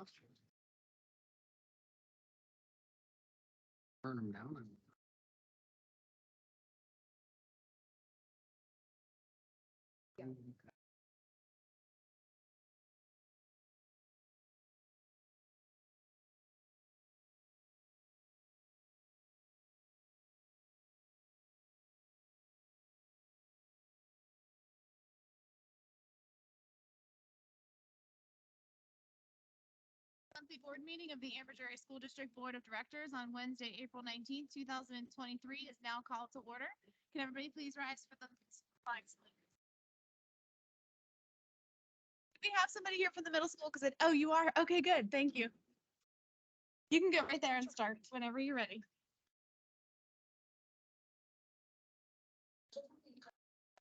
off. Burn them down and. Monthly board meeting of the Amber Area School District Board of Directors on Wednesday, April 19th, 2023 is now called to order. Can everybody please rise for the flag salute? Do we have somebody here from the middle school? Because oh, you are? Okay, good. Thank you. You can go right there and start whenever you're ready.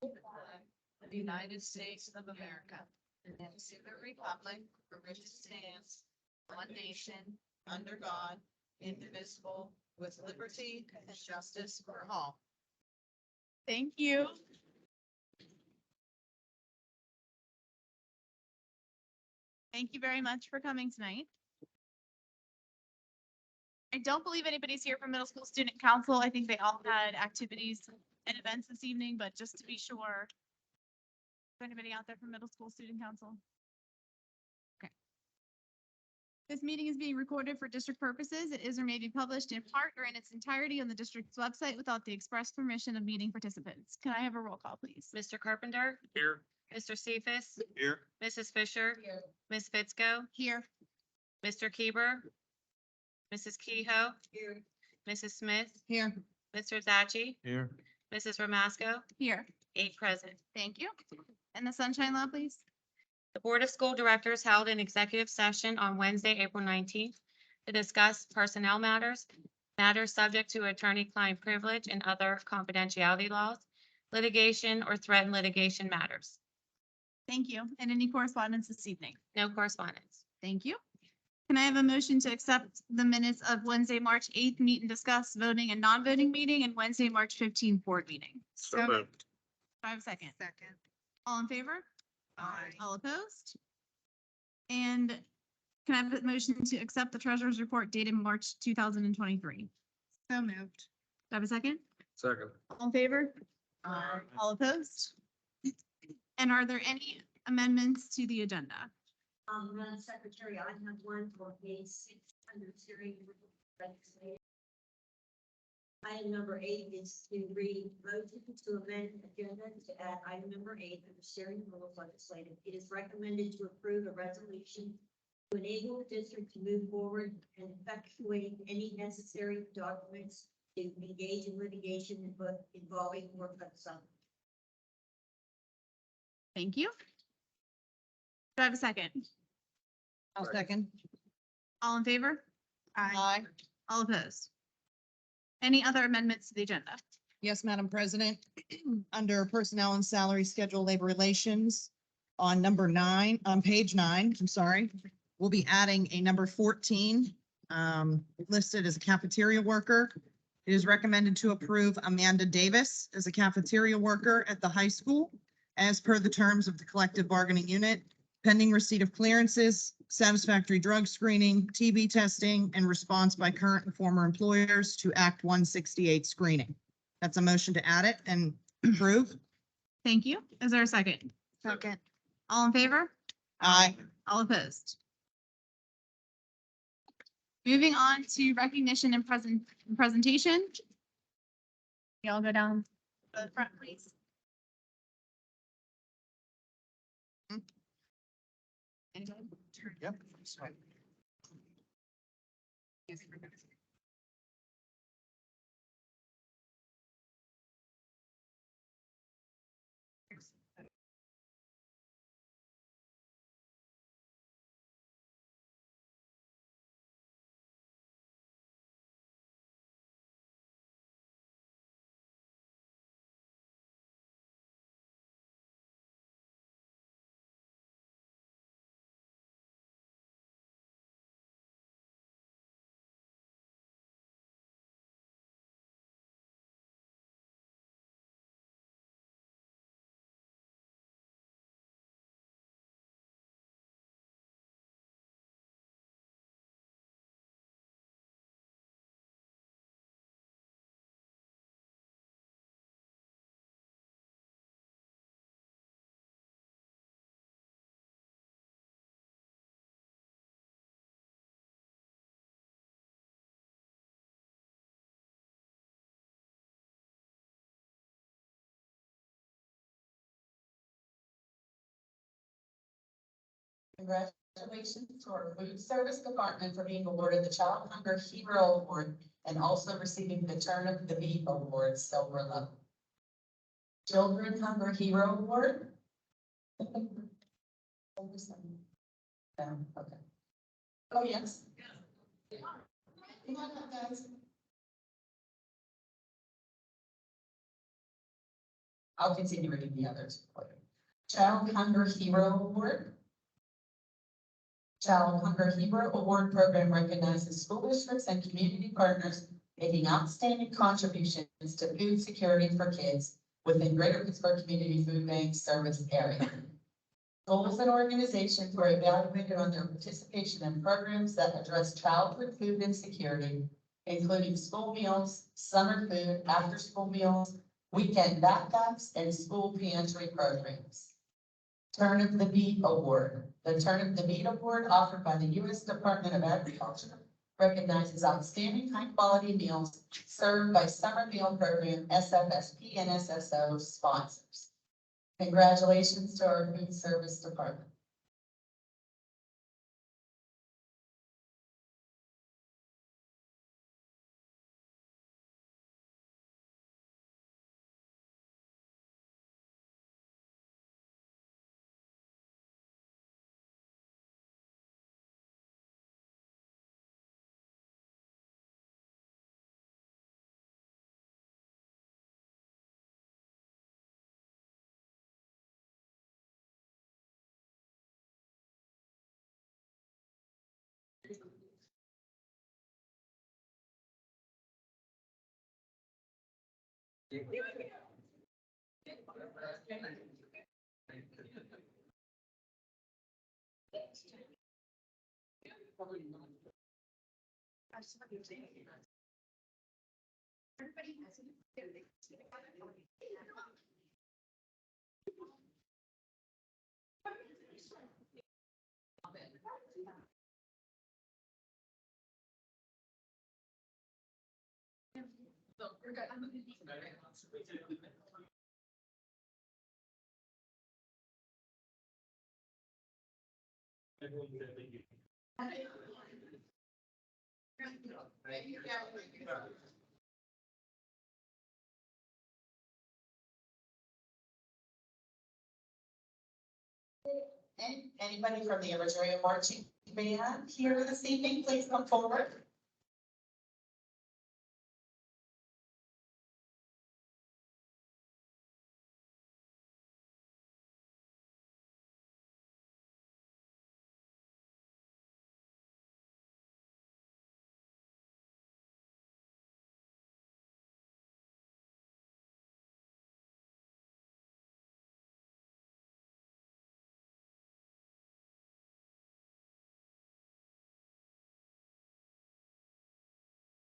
Of the United States of America, and to the republic for which it stands, one nation, under God, indivisible, with liberty and justice for all. Thank you. Thank you very much for coming tonight. I don't believe anybody's here from Middle School Student Council. I think they all had activities and events this evening, but just to be sure. Is anybody out there from Middle School Student Council? Okay. This meeting is being recorded for district purposes. It is or may be published in part or in its entirety on the district's website without the express permission of meeting participants. Can I have a roll call, please? Mr. Carpenter, Here. Mr. Cephas, Here. Mrs. Fisher, Ms. Fitzko, Here. Mr. Keeber, Mrs. Kehoe, Here. Mrs. Smith, Here. Mr. Zachary, Here. Mrs. Ramasco, Here. 8 present. Thank you. And the sunshine law, please? The Board of School Directors held an executive session on Wednesday, April 19th to discuss personnel matters, matters subject to attorney-client privilege and other confidentiality laws, litigation or threatened litigation matters. Thank you. And any correspondence this evening? No correspondence. Thank you. Can I have a motion to accept the minutes of Wednesday, March 8th, meet and discuss voting and non-voting meeting and Wednesday, March 15th, board meeting? So moved. Do I have a second? Second. All in favor? Aye. All opposed? And can I have a motion to accept the treasurer's report dated March 2023? So moved. Do I have a second? Second. All in favor? Aye. All opposed? And are there any amendments to the agenda? Madam Secretary, I have one for page 6 under steering. Item number 8 is to read motion to amend agenda to add item number 8 under steering rules legislative. It is recommended to approve a resolution to enable the district to move forward and effectuate any necessary documents to engage in litigation involving work on some. Thank you. Do I have a second? I'll second. All in favor? Aye. All opposed? Any other amendments to the agenda? Yes, Madam President, under Personnel and Salary Schedule Labor Relations, on number 9, on page 9, I'm sorry, we'll be adding a number 14, listed as a cafeteria worker. It is recommended to approve Amanda Davis as a cafeteria worker at the high school as per the terms of the collective bargaining unit, pending receipt of clearances, satisfactory drug screening, TB testing, and response by current and former employers to Act 168 screening. That's a motion to add it and approve. Thank you. Is there a second? Second. All in favor? Aye. All opposed? Moving on to recognition and presentation. Y'all go down to the front, please. Yep. Congratulations to our food service department for being awarded the Child Hunger Hero Award and also receiving the Turn of the Beat Award, silver level. Children Hunger Hero Award. Okay. Oh, yes. Come on up, guys. I'll continue reading the others. Child Hunger Hero Award. Child Hunger Hero Award Program recognizes school districts and community partners making outstanding contributions to food security for kids within Greater Pittsburgh Community Food Bank Service area. Schools and organizations were evaluated on their participation in programs that address childhood food insecurity, including school meals, summer food, after-school meals, weekend backpacks, and school pantry programs. Turn of the Beat Award. The Turn of the Beat Award offered by the U.S. Department of Agriculture recognizes outstanding high-quality meals served by Summer Meal Program SFSP and SSO sponsors. Congratulations to our food service department. Anybody from the Everett Marching Band here this evening, please come forward.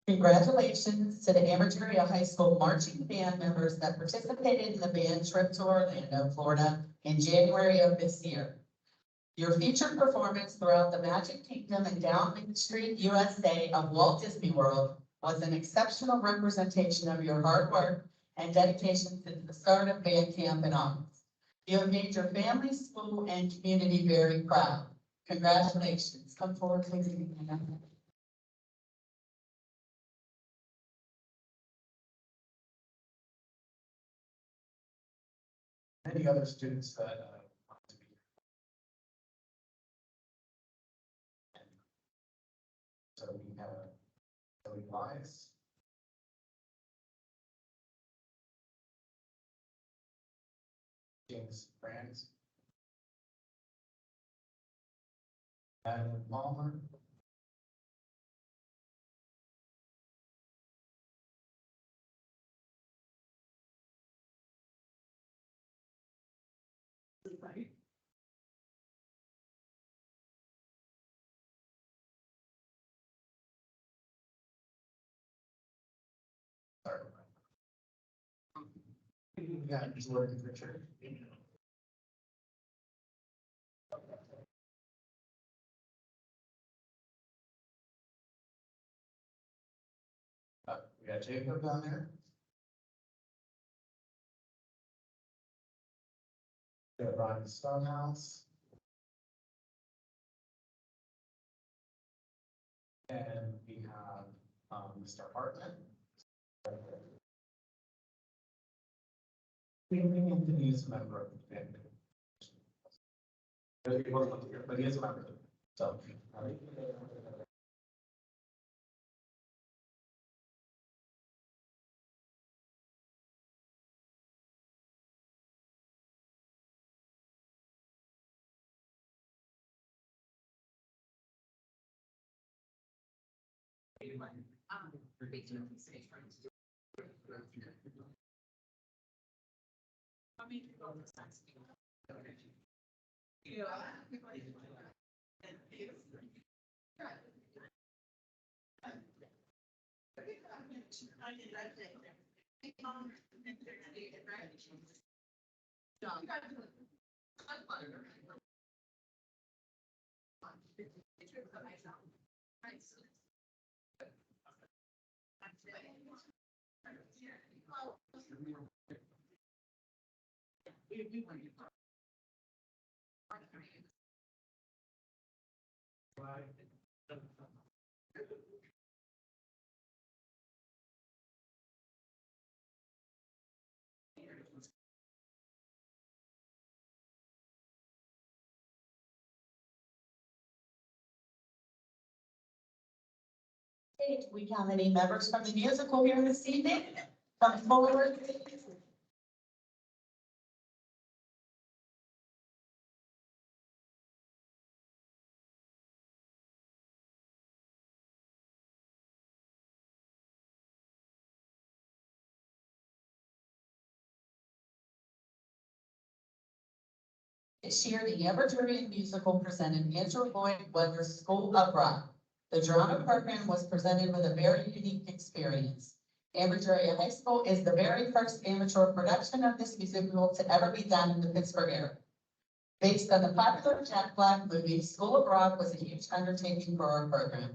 Congratulations to the Everett High School marching band members that participated in the band trip to Orlando, Florida in January of this year. Your featured performance throughout the Magic Kingdom and down Main Street, USA of Walt Disney World was an exceptional representation of your hard work and dedication since the start of band camp in August. You have made your family, school, and community very proud. Congratulations. Come forward, please. Any other students that want to be? So we have Zoe Wise. James Franz. Madeline Palmer. Sorry. Yeah, just looking for sure. We got Jacob down there. We got Ronnie Stonehouse. And we have, Mr. Hartman. He is a member of the family. He wasn't here, but he is a member, so. Do we have any members from the musical here this evening? Come forward. This year, the Everett musical presented Andrew Lloyd Webber's School of Rock. The drama program was presented with a very unique experience. Everett High School is the very first amateur production of this musical to ever be done in the Pittsburgh area. Based on the popular Jack Black movie, School of Rock was a huge undertaking for our program.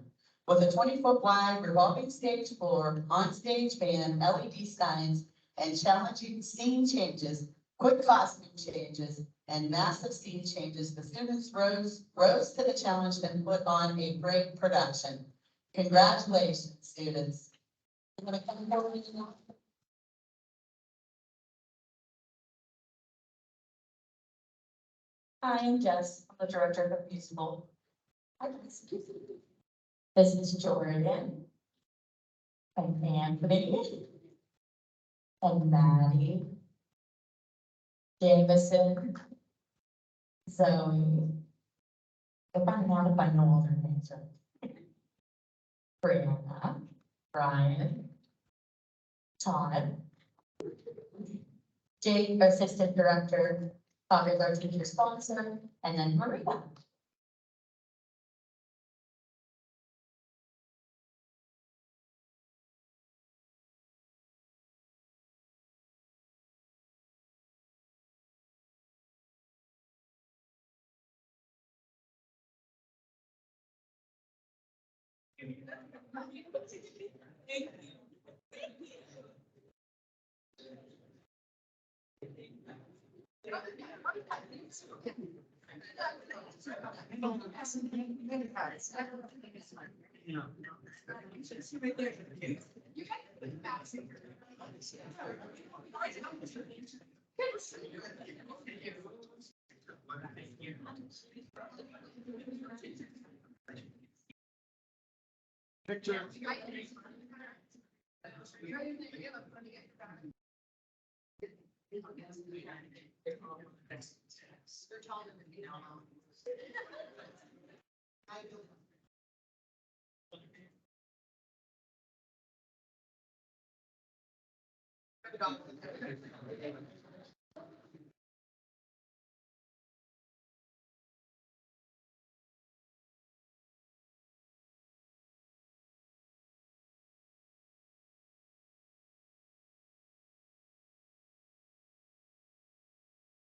With a 20-foot wide revolving stage floor, on-stage band, LED signs, and challenging scene changes, quick costume changes, and massive scene changes, the students rose to the challenge and put on a great production. Congratulations, students. I'm gonna come forward now. Hi, I'm Jess, I'm the director of the musical. Hi, Jess. This is Jordan. And Anthony. And Maddie. Jameson. Zoe. If I know all their names. Brianna. Brian. Todd. Jake, assistant director, popular teacher sponsor, and then Maria. Picture.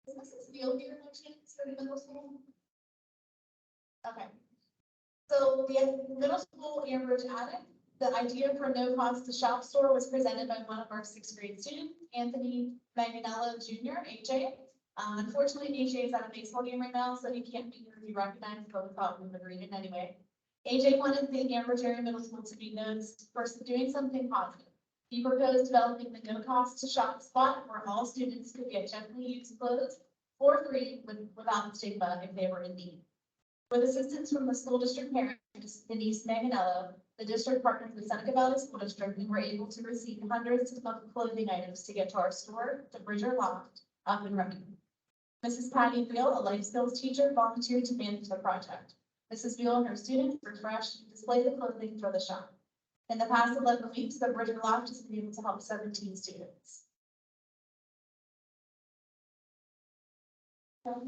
Is Mrs. Field here by chance for the middle school? Okay. So the middle school Ambridge Attic, the idea for no cost to shop store was presented by one of our sixth grade students, Anthony Manganello Jr., AJ. Unfortunately, AJ is at a baseball game right now, so he can't be here to be recognized, but we thought we would read it anyway. AJ wanted the Amber Area Middle School to be known for doing something positive. He proposed developing the no-cost to shop spot where all students could get gently used clothes for free without the stigma if they were in need. With assistance from the school district parents, Denise Manganello, the district partnered with Seneca Valley School District, and were able to receive hundreds of clothing items to get to our store, the Bridger Loft, up and running. Mrs. Patty Beal, a life skills teacher, volunteered to manage the project. Mrs. Beal and her students refreshed and displayed the clothing for the shop. In the past 11 weeks, the Bridger Loft has been able to help 17 students. Our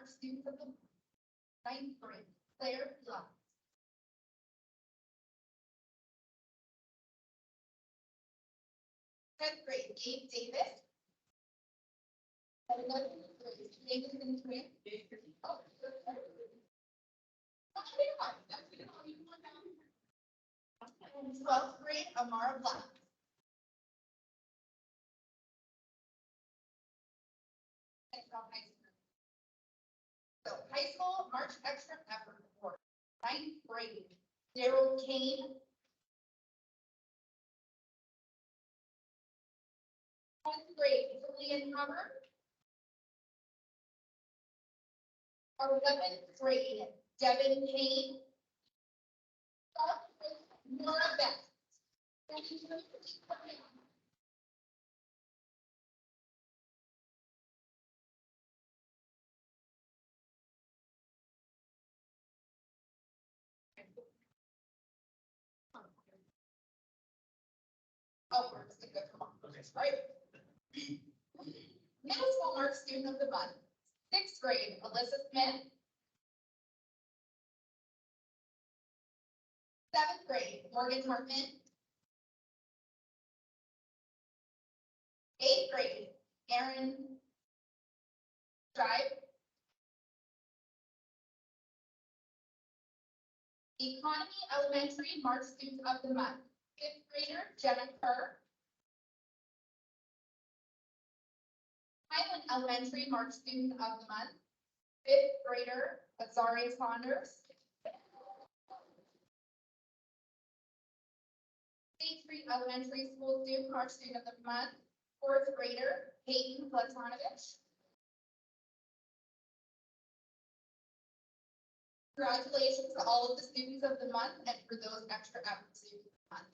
students of the ninth grade, Claire Love. Tenth grade, Gabe Davis. 11th grade, Nathan Twin. Oh, that's fine. That's good. You can look down. And 12th grade, Amara Black. And from high school. So high school March extra effort report, ninth grade, Daryl Kane. 10th grade, Julian Hubbard. 11th grade, Devin Payne. 12th grade, Nora Beth. Oh, we're just gonna go from right? Middle school March student of the month, sixth grade, Alyssa Smith. Seventh grade, Morgan Hartman. Eighth grade, Aaron Drive. Economy Elementary March student of the month, fifth grader, Jenna Kerr. Highland Elementary March student of the month, fifth grader, Azari Saunders. State Street Elementary School student March student of the month, fourth grader, Peyton Platonovich. Congratulations to all of the students of the month and for those extra efforts of the month.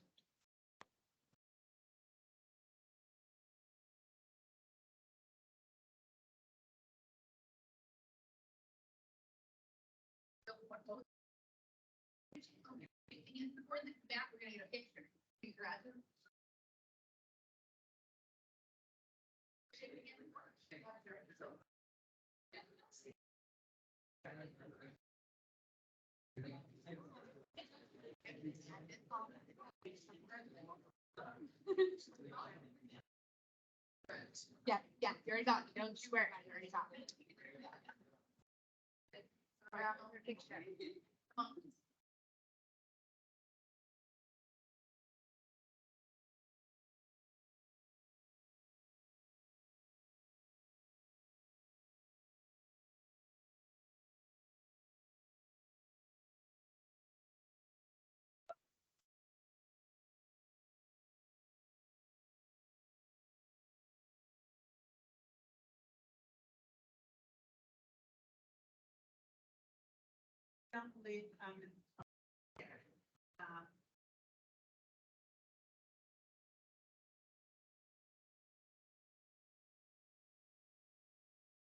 Before the back, we're gonna get a picture. Congratulations. Yeah, you already got it. Don't you wear it, you already got it. I got another picture. Come on. Don't believe,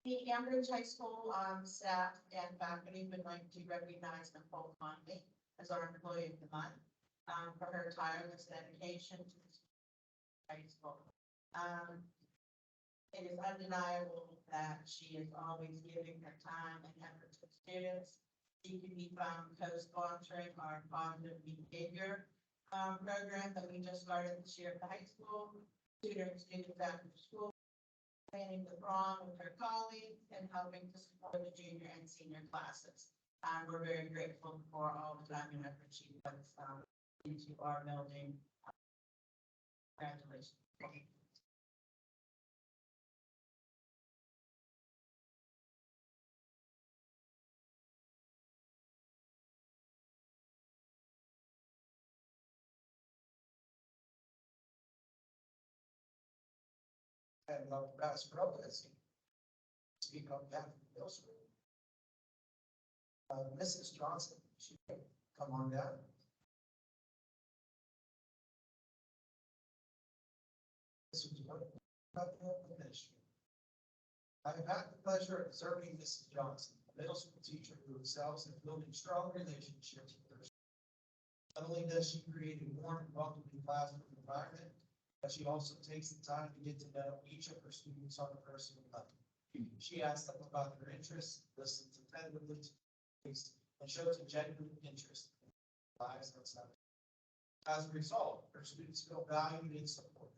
The Ambridge High School staff and faculty would like to recognize Nicole Conley as our employee of the month for her tireless dedication to the high school. It is undeniable that she is always giving her time and effort to students. She can be found co-sponsoring our positive behavior program that we just started this year at the high school. students getting back to school, planning the prom with her colleagues, and helping to support the junior and senior classes. And we're very grateful for all the time and effort she puts into our building. Congratulations. And Ambassador Lopez. Speak on behalf of the middle school. Mrs. Johnson, she can come on down. This was one of the ministry. I have had the pleasure of observing Mrs. Johnson, a middle school teacher who excels in building strong relationships with her. Not only does she create a warm and welcoming classroom environment, but she also takes the time to get to know each of her students on a personal level. She asks them about their interests, listens attentively to things, and shows a genuine interest in their lives outside. As a result, her students feel valued and supported.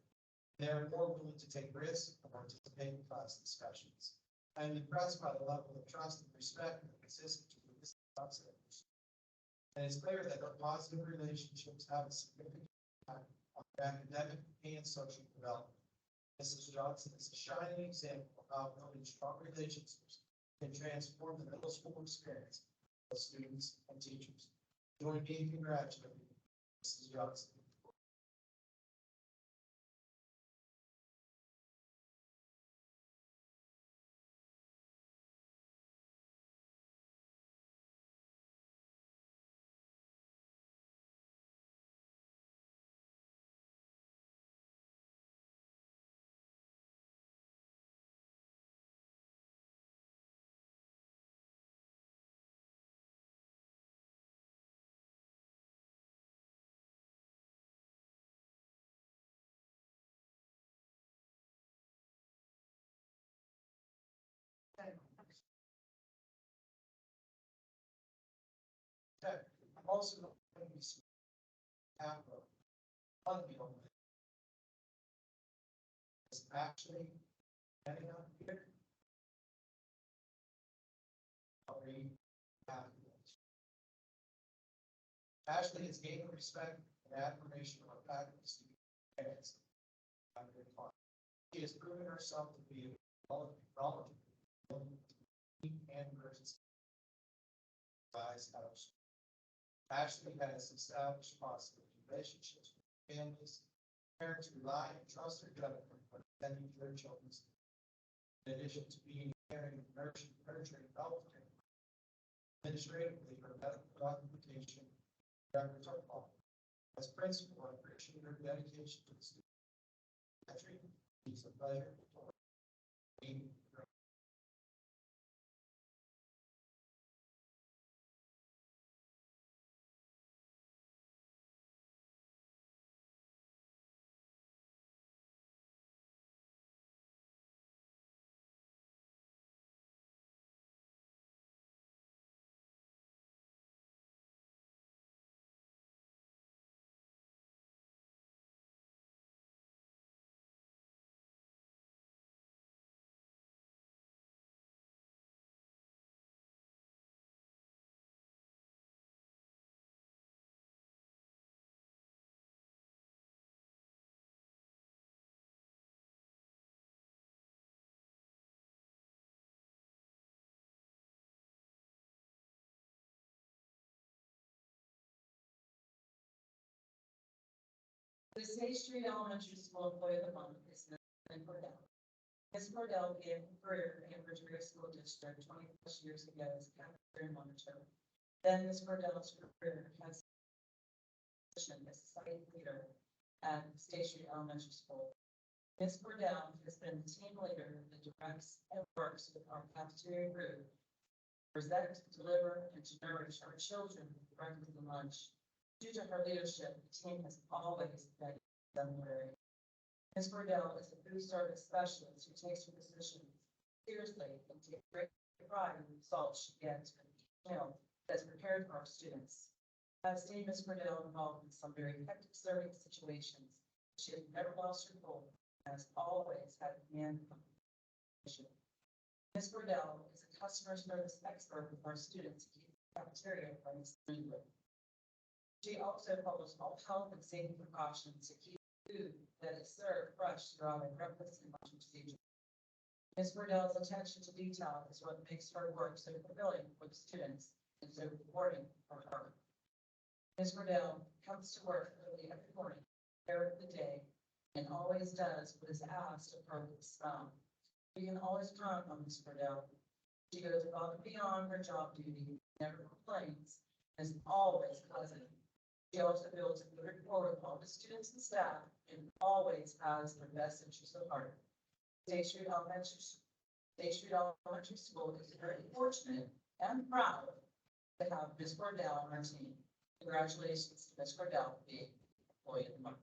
They are more willing to take risks and participate in class discussions. I am impressed by the level of trust and respect that exists between Mrs. Johnson and her students. And it's clear that their positive relationships have a significant impact on their academic and social development. Mrs. Johnson is a shining example of how building strong relationships can transform the middle school experience of students and teachers. Join me in congratulating Mrs. Johnson. Okay, I'm also going to be half of one meal. It's actually getting up here. I'll read half of this. Ashley is gaining respect and admiration of our faculty, students, and parents. I'm very fond. She has proven herself to be a knowledgeable and emergency. Ashley has established positive relationships with families. Parents rely and trust her judgment when attending to their children. In addition to being caring, nurturing, healthcare. Administratively, her medical documentation records are followed. As principal, I appreciate her dedication to the student. It's a pleasure to be. The State Street Elementary School Employee of the Month is Ms. Cordell. Ms. Cordell began her career in Cambridge Area School District 20+ years ago as a cafeteria monitor. Then Ms. Cordell's career has position as a site leader at State Street Elementary School. Ms. Cordell has been the team leader that directs and works with our cafeteria group, present, deliver, and to nourish our children with breakfast and lunch. Due to her leadership, the team has always been exemplary. Ms. Cordell is a food service specialist who takes her position seriously and takes great pride in the results she gets from each meal that's prepared for our students. I've seen Ms. Cordell involved in some very hectic serving situations. She has never lost her cool has always had command of information. Ms. Riddell is a customer service expert with our students in the cafeteria running smoothly. She also follows all health and safety precautions to keep food that is served fresh throughout our breakfast and lunch procedure. Ms. Riddell's attention to detail is what makes her work so fulfilling for the students and so rewarding for her. Ms. Riddell comes to work early every morning, there of the day, and always does what is asked of her with a smile. We can always count on Ms. Riddell. She goes above and beyond her job duty, never complains, and is always pleasant. She also builds a good rapport with all the students and staff, and always has their best interests at heart. State Street Elementary School is very fortunate and proud to have Ms. Cordell on our team. Congratulations to Ms. Cordell for being employee of the month.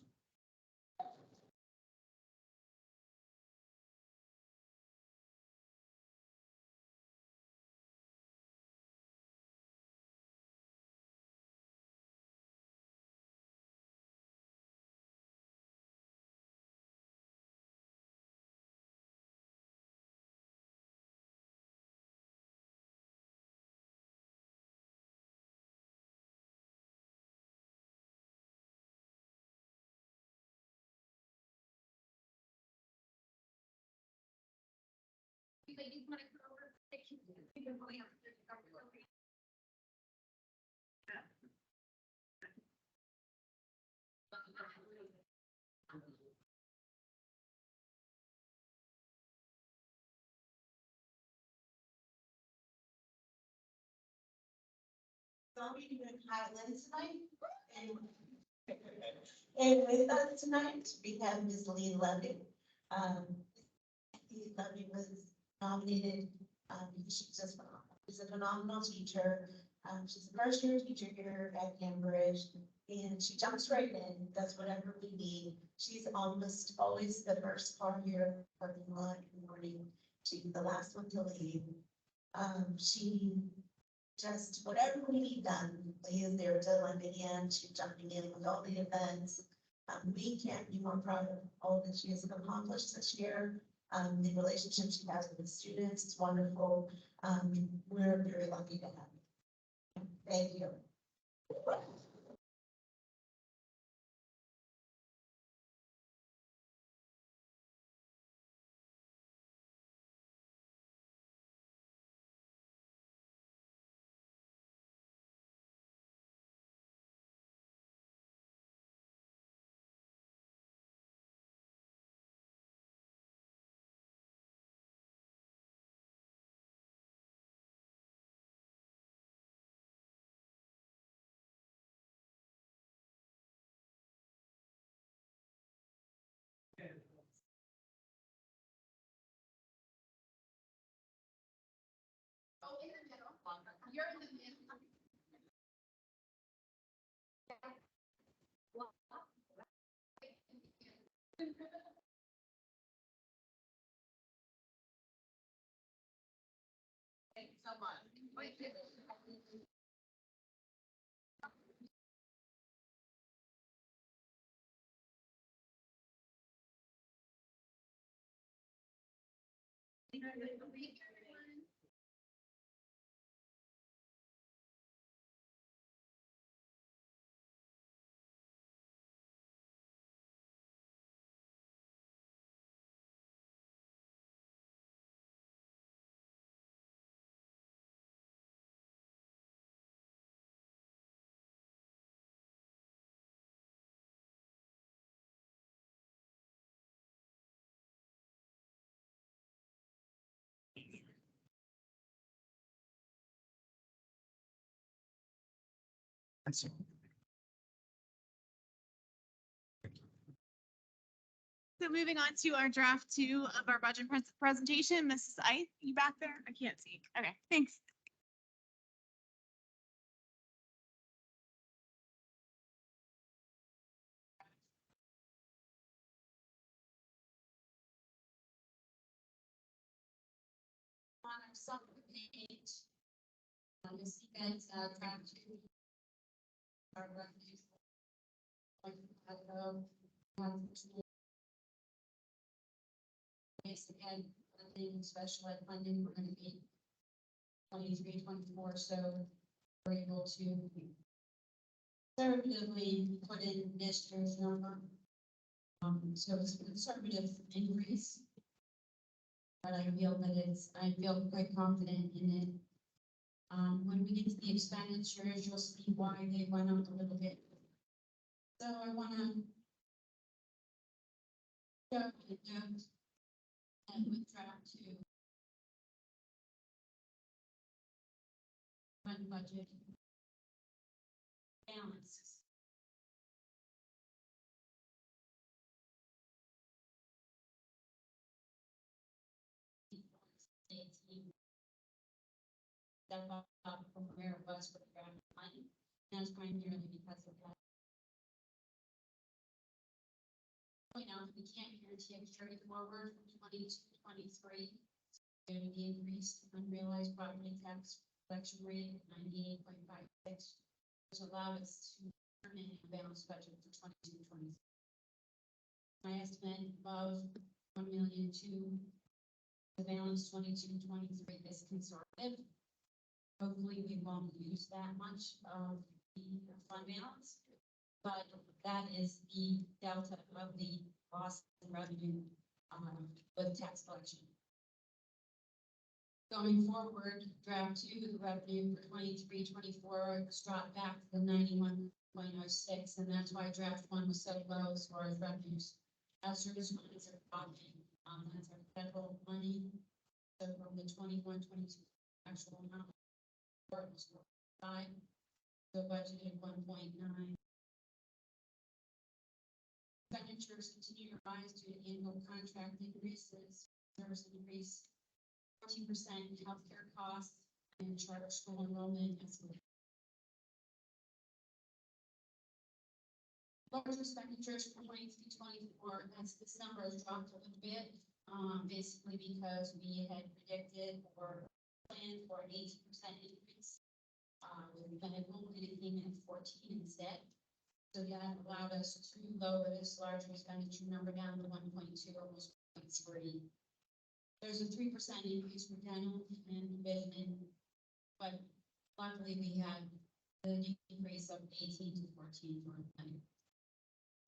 I'll be doing Highlands tonight. And with us tonight, we have Ms. Lee Levy. Lee Levy was nominated, she's a phenomenal teacher. She's a first year teacher here at Cambridge, and she jumps right in, does whatever we need. She's almost always the first car here, parking lot in the morning. She's the last one to leave. She just whatever we need done, Lee is there to lend a hand. She's jumping in with all the events. We can't be more proud of all that she has accomplished this year. The relationship she has with the students is wonderful. We're very lucky to have her. Thank you. Oh, in the middle. You're in the middle. Thank you so much. So moving on to our draft 2 of our budget presentation, Mrs. Ike, you back there? I can't see. Okay, thanks. On our summary page. You see guys, draft 2. Our revenues. base ed funding, special ed funding, we're gonna be 23, 24, so we're able to conservatively put in this year's number. So it's a conservative increase. But I feel quite confident in it. When we get to the expenditures, you'll see why they went up a little bit. So I wanna show the note and withdraw to fund budget balances. Step up from where it was for the ground money. That's primarily because of that. Point out, we can't guarantee a carry forward from 22 to 23. Due to the increased unrealized property tax collection rate of 98.56, which allowed us to remain a balanced budget for 22, 23. My estimate above 1 million to the balance 22, 23 is conservative. Hopefully, we won't use that much of the fund balance, but that is the delta of the loss in revenue with tax collection. Going forward, draft 2, the revenue for 23, 24 is dropped back to the 91.06, and that's why draft 1 was so low as far as revenues. As service funds are dropping, that's our federal money. So from the 21, 22 actual amount. Was 5, so budgeted 1.9. Expenditures continue to rise due to annual contract increases, service increase, 14% in healthcare costs, and charter school enrollment estimate. Large expenditures for 23-24, as this number has dropped a little bit, basically because we had predicted or planned for an 18% increase. With medical, and it came in at 14 instead. So that allowed us to lower this large expenditure number down to 1.2, almost 0.3. There's a 3% increase for dental and vision, but luckily we had the increase of 18 to 14 for them.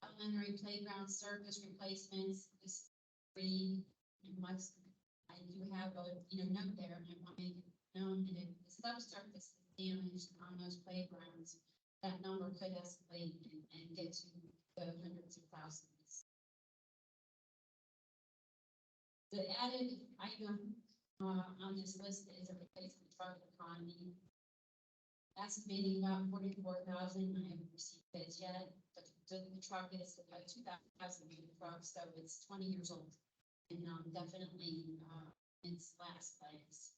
Elementary playground surface replacements is free. I do have a note there, and I want to make it known that if the subsurface is damaged on those playgrounds, that number could escalate and get to the hundreds of thousands. The added item on this list is a replacement truck economy. Estimating about 44,000. I haven't received bids yet, but the truck is a 2,000 unit truck, so it's 20 years old, and definitely in its last legs.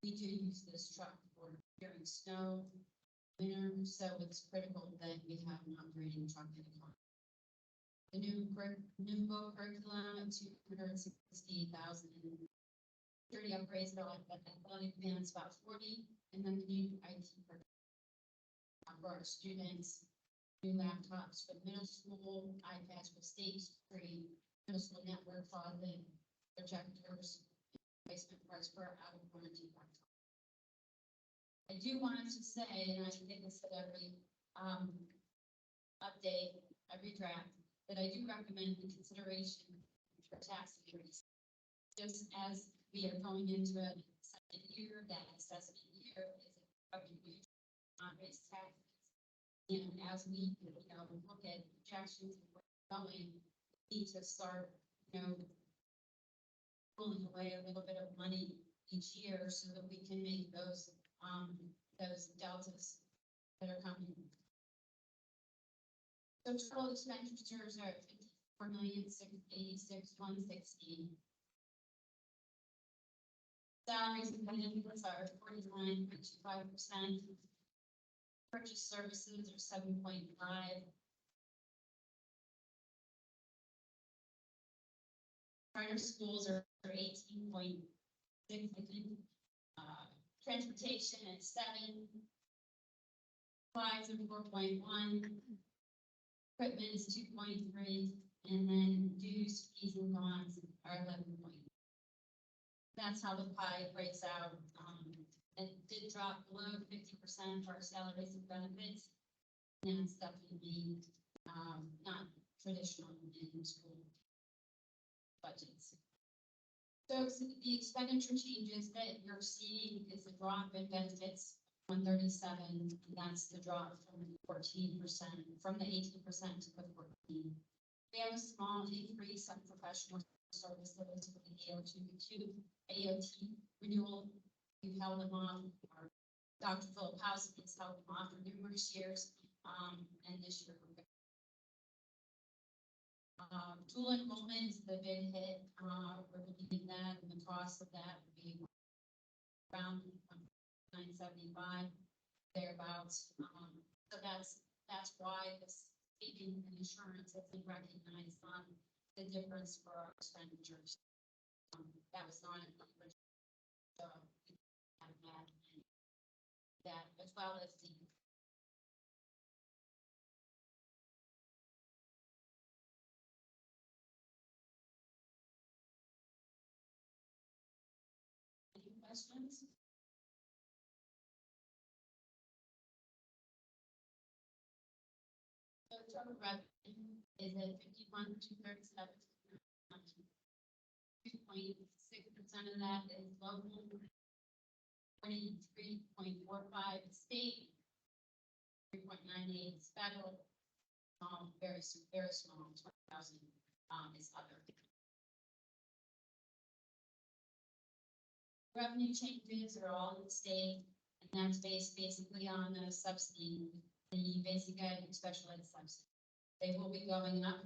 We do use this truck for during snow, winter, so it's critical that we have an operating truck in the car. The new curriculum, 260,000. 30 upgrades, athletic bands, about 40, and then the new IT for our students, new laptops for middle school, iPads for stage 3, middle school network closet, projectors, replacement parts for out of warranty laptops. I do want to say, and I think this at every update, every draft, that I do recommend the consideration for tax increase. Just as we are going into a second year, that assessment year is a huge on-raise taxes. And as we, look at projections and where we're going, we need to start, pulling away a little bit of money each year so that we can make those deltas that are coming. So total expenditures are 54,686,160. Salaries and benefits are 49.25%. Purchase services are 7.5. Charter schools are 18.6, I think. Transportation at 7. Supplies are 4.1. Equipment is 2.3, and then dues, fees, and bonds are 11.8. that's how the pie breaks out. It did drop below 50% for our salaries and benefits. And it's definitely, not traditional in school budgets. So the expenditure changes that you're seeing is a drop in benefits, 137, and that's the drop from 14%, from the 18% to the 14%. We have a small increase on professional services for the AOT renewal. We've held them on, or Dr. Philip House has held them on for numerous years, and this year. Tool enrollment is the big hit, we're looking at that, and the cost of that would be around $975, thereabouts. So that's why this saving in insurance has been recognized on the difference for our expenditures. That was not in the original. So we have that as well as the any questions? So total revenue is at 51,237. 2.6% of that is local. 23.45 state. 3.98 is federal. Very small, 20,000 is other. Revenue changes are all in the state, and that's based basically on the subsidy, the basic ed and special ed subsidy. They will be going up.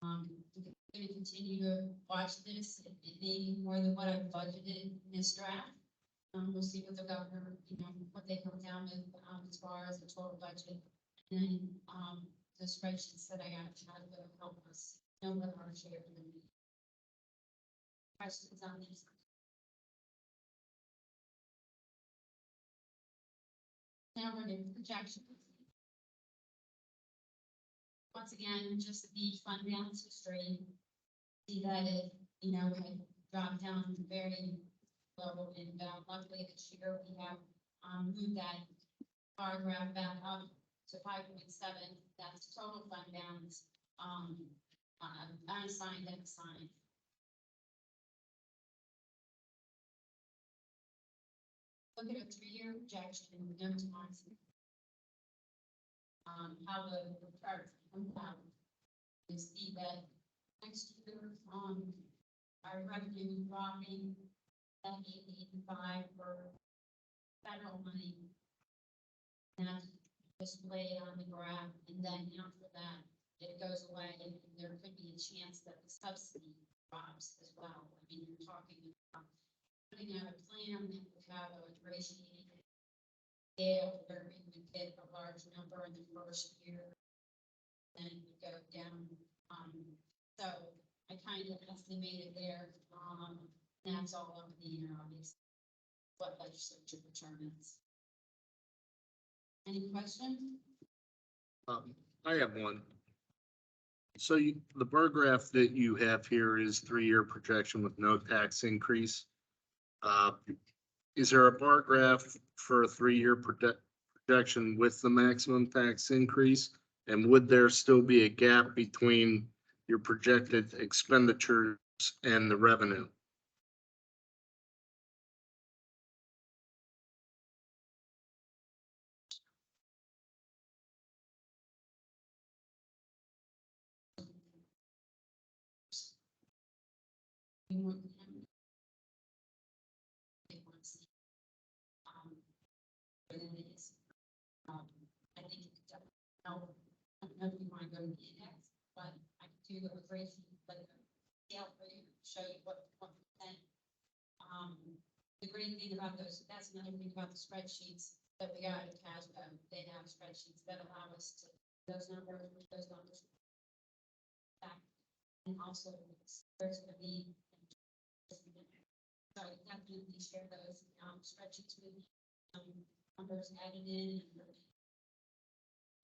We're going to continue to watch this. It may be more than what I've budgeted in this draft. We'll see what the governor, what they come down with, as far as the total budget. And then, the spreadsheets that I got will help us know what our share is going to be. Questions on these? Now we're in projections. Once again, just the fund balance history. See that it, had dropped down very low, and luckily this year we have moved that bar graph back up to 5.7. That's total fund balance, unassigned and assigned. Look at a 3-year projection, no times. How the chart comes out. You see that next year, our revenue dropping at 885 for federal money. And that's displayed on the graph, and then after that, it goes away, and there could be a chance that the subsidy drops as well. I mean, you're talking about putting out a plan that would have a ratio scale where we would get a large number in the first year, then it would go down. So I kind of estimated there, that's all up in the air, obviously, what legislature determines. Any questions? I have one. So the bar graph that you have here is 3-year projection with no tax increase. Is there a bar graph for a 3-year projection with the maximum tax increase? And would there still be a gap between your projected expenditures and the revenue? I think it's I don't know if you want to go to the index, but I could do a great, like, scale for you, show you what percent. The great thing about those, that's another thing about the spreadsheets that we got at CASPO. They have spreadsheets that allow us to those numbers back, and also there's going to be. So I definitely share those spreadsheets with numbers added in,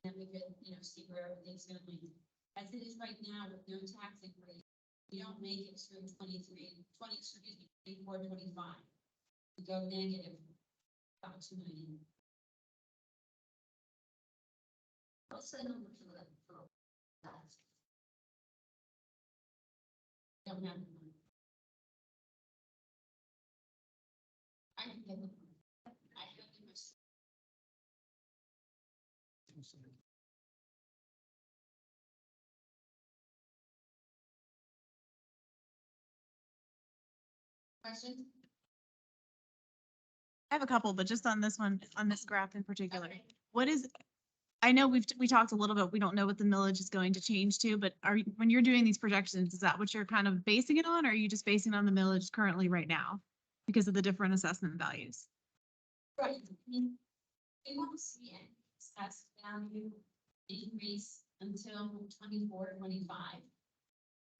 and we could, see where everything's going to be. As it is right now, with no tax increase, we don't make it through 24, 25. We go negative about 2 million. What's the number for that? Don't have the money. I can get the. I have the. Question? I have a couple, but just on this one, on this graph in particular, what is, I know we talked a little bit, we don't know what the millage is going to change to, but when you're doing these projections, is that what you're kind of basing it on? Or are you just basing it on the millage currently right now? Because of the different assessment values? Right, I mean, we won't see any assessed value increase until 24, 25.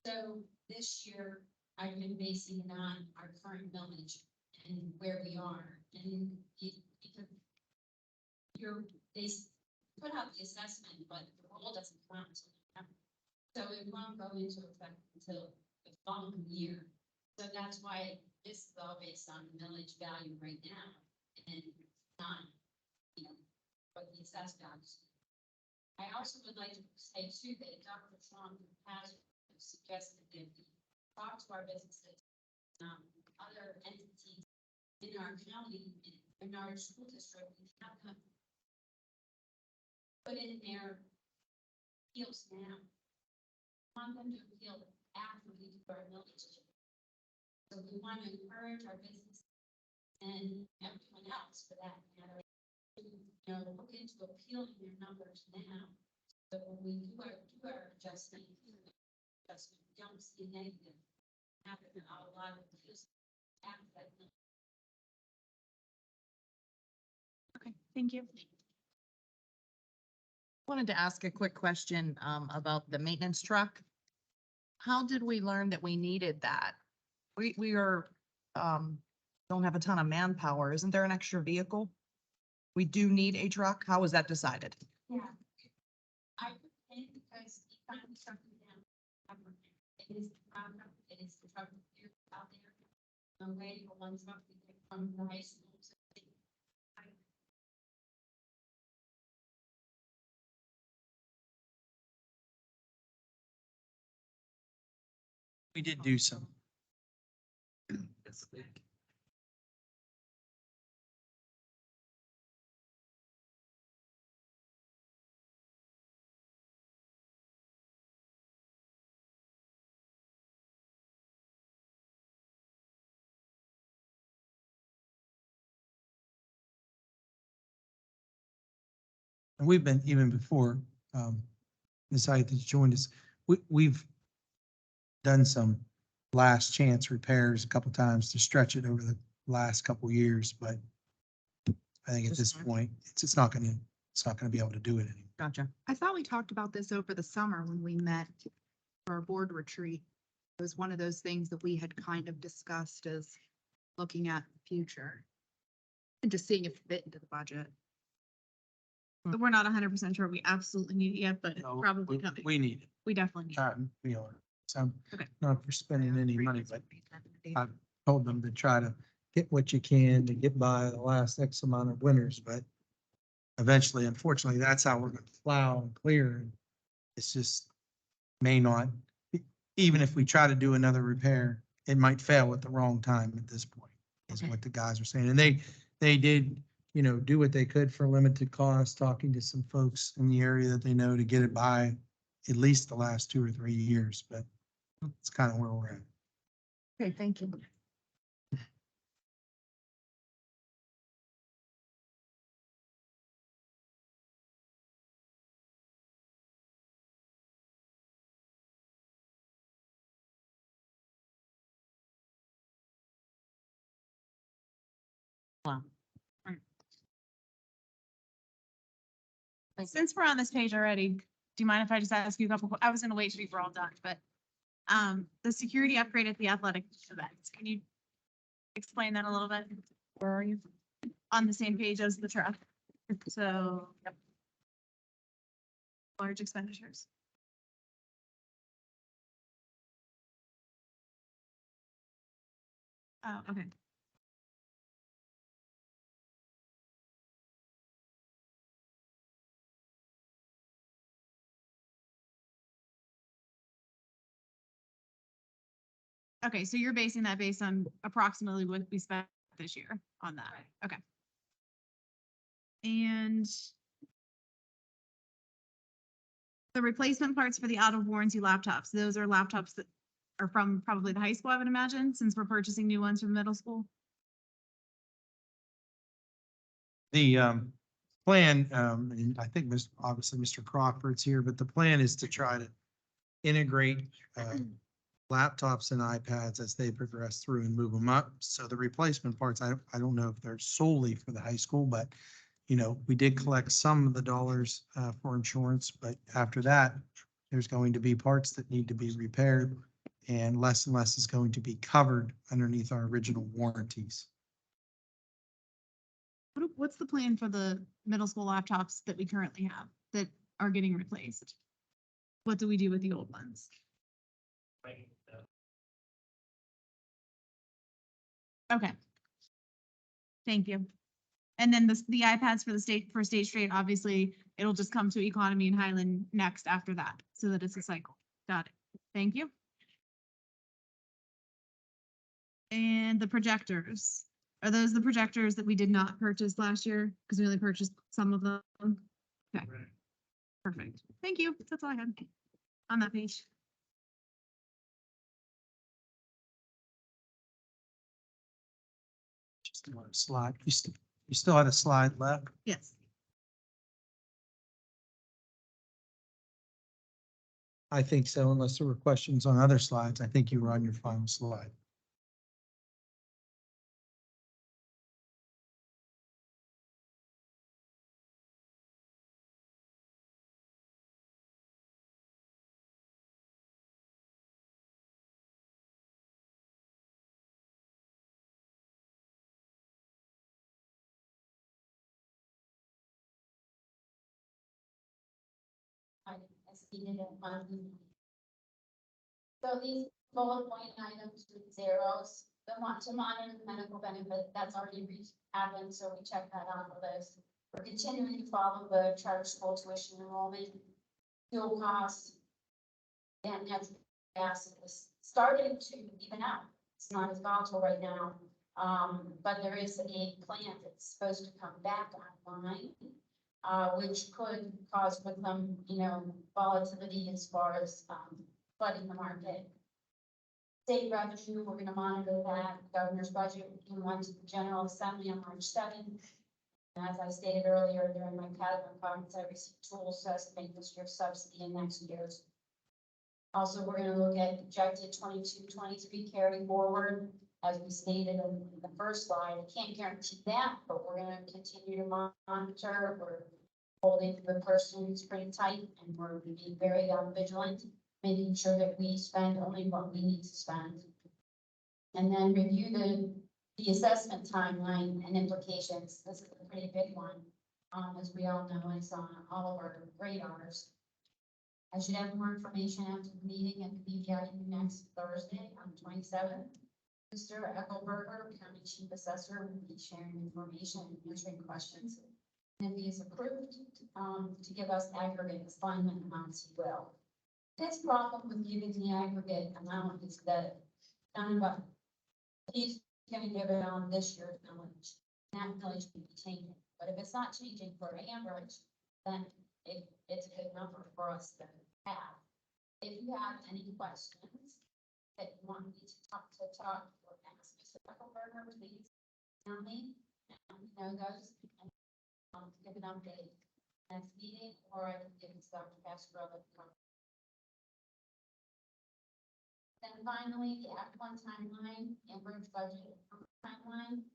So this year, I've been basing it on our current millage and where we are. And because they put out the assessment, but the roll doesn't come out until November. So it won't go into effect until the following year. So that's why this is all based on the millage value right now and not, what the assessed values. I also would like to say too that Dr. Trump has suggested that we talk to our businesses, other entities in our county, in our school district, and have them put in their appeals now. We want them to appeal after we do our millage. So we want to encourage our business and everyone else for that matter, look into appealing their numbers now. So when we do our adjustment, we don't see negative happen a lot of appeals after that. Okay, thank you. Wanted to ask a quick question, about the maintenance truck. How did we learn that we needed that? We are, don't have a ton of manpower. Isn't there an extra vehicle? We do need a truck. How was that decided? Yeah. I would think because he finally shut them down. It is the problem. It is the truck here out there. No way for one truck to get from the high school to. We did do some. And we've been, even before, Ms. Height has joined us, we've done some last chance repairs a couple times to stretch it over the last couple years, but I think at this point, it's not gonna be able to do it anymore. Gotcha. I thought we talked about this over the summer when we met for our board retreat. It was one of those things that we had kind of discussed as looking at the future and just seeing if it fit into the budget. But we're not 100% sure we absolutely need it yet, but it's No, probably coming. We need it. We definitely need it. We are. So Okay. not for spending any money, but I've told them to try to get what you can to get by the last X amount of winters, but eventually, unfortunately, that's how we're gonna plow and clear. And it's just may not, even if we try to do another repair, it might fail at the wrong time at this point, is what the guys are saying. And they did, do what they could for limited cost, talking to some folks in the area that they know to get it by at least the last 2 or 3 years, but it's kind of where we're at. Okay, thank you. Wow. Since we're on this page already, do you mind if I just ask you a couple? I was gonna wait till we were all done, but the security upgrade at the athletic events, can you explain that a little bit? Where are you? On the same page as the truck. So, yep. Large expenditures. Oh, okay. Okay, so you're basing that based on approximately what we spent this year on that. Okay. And the replacement parts for the out of warranty laptops, those are laptops that are from probably the high school, I would imagine, since we're purchasing new ones from middle school. The plan, and I think obviously Mr. Crawford's here, but the plan is to try to integrate laptops and iPads as they progress through and move them up. So the replacement parts, I don't know if they're solely for the high school, but we did collect some of the dollars for insurance, but after that, there's going to be parts that need to be repaired and less is going to be covered underneath our original warranties. What's the plan for the middle school laptops that we currently have that are getting replaced? What do we do with the old ones? Okay. Thank you. And then the iPads for State Street, obviously, it'll just come to Economy and Highland next after that, so that it's a cycle. Got it. Thank you. And the projectors, are those the projectors that we did not purchase last year? Because we only purchased some of them. Okay. Perfect. Thank you. That's all I had on that page. Just one slide. You still had a slide left? Yes. I think so, unless there were questions on other slides. I think you were on your final slide. As needed in fund. So these bullet point items with zeros, the want to monitor the medical benefit, that's already happened, so we check that on the list. We're continuing to follow the charter school tuition enrollment, fuel costs. And natural gas is starting to even out. It's not as volatile right now. But there is a plant that's supposed to come back online. Which could cause for some, volatility as far as, flooding the market. State revenue, we're gonna monitor that, governor's budget, we went to the General Assembly on March 7th. And as I stated earlier during my cabinet conference, I received tools to estimate this year's subsidy and next year's. Also, we're gonna look at projected 22-23 carry forward, as we stated in the first slide. I can't guarantee that, but we're gonna continue to monitor. We're holding the purse strings pretty tight, and we're being very vigilant, making sure that we spend only what we need to spend. And then review the assessment timeline and implications. This is a pretty big one. As we all know, it's on all of our radars. I should have more information after the meeting at the BVIU next Thursday on the 27th. Mr. Eckelberger, County Chief Assessor, will be sharing information and answering questions. And if he is approved, to give us aggregate assignment amounts, he will. This problem with giving the aggregate amount is that none of he's gonna give it on this year's millage. That millage can be changing, but if it's not changing for average, then it's a good number for us to have. If you have any questions that you want me to talk or ask Mr. Eckelberger, please tell me. Know those. Give an update next meeting, or I can give it to Dr. Castro. Then finally, the Act One timeline and bridge budget timeline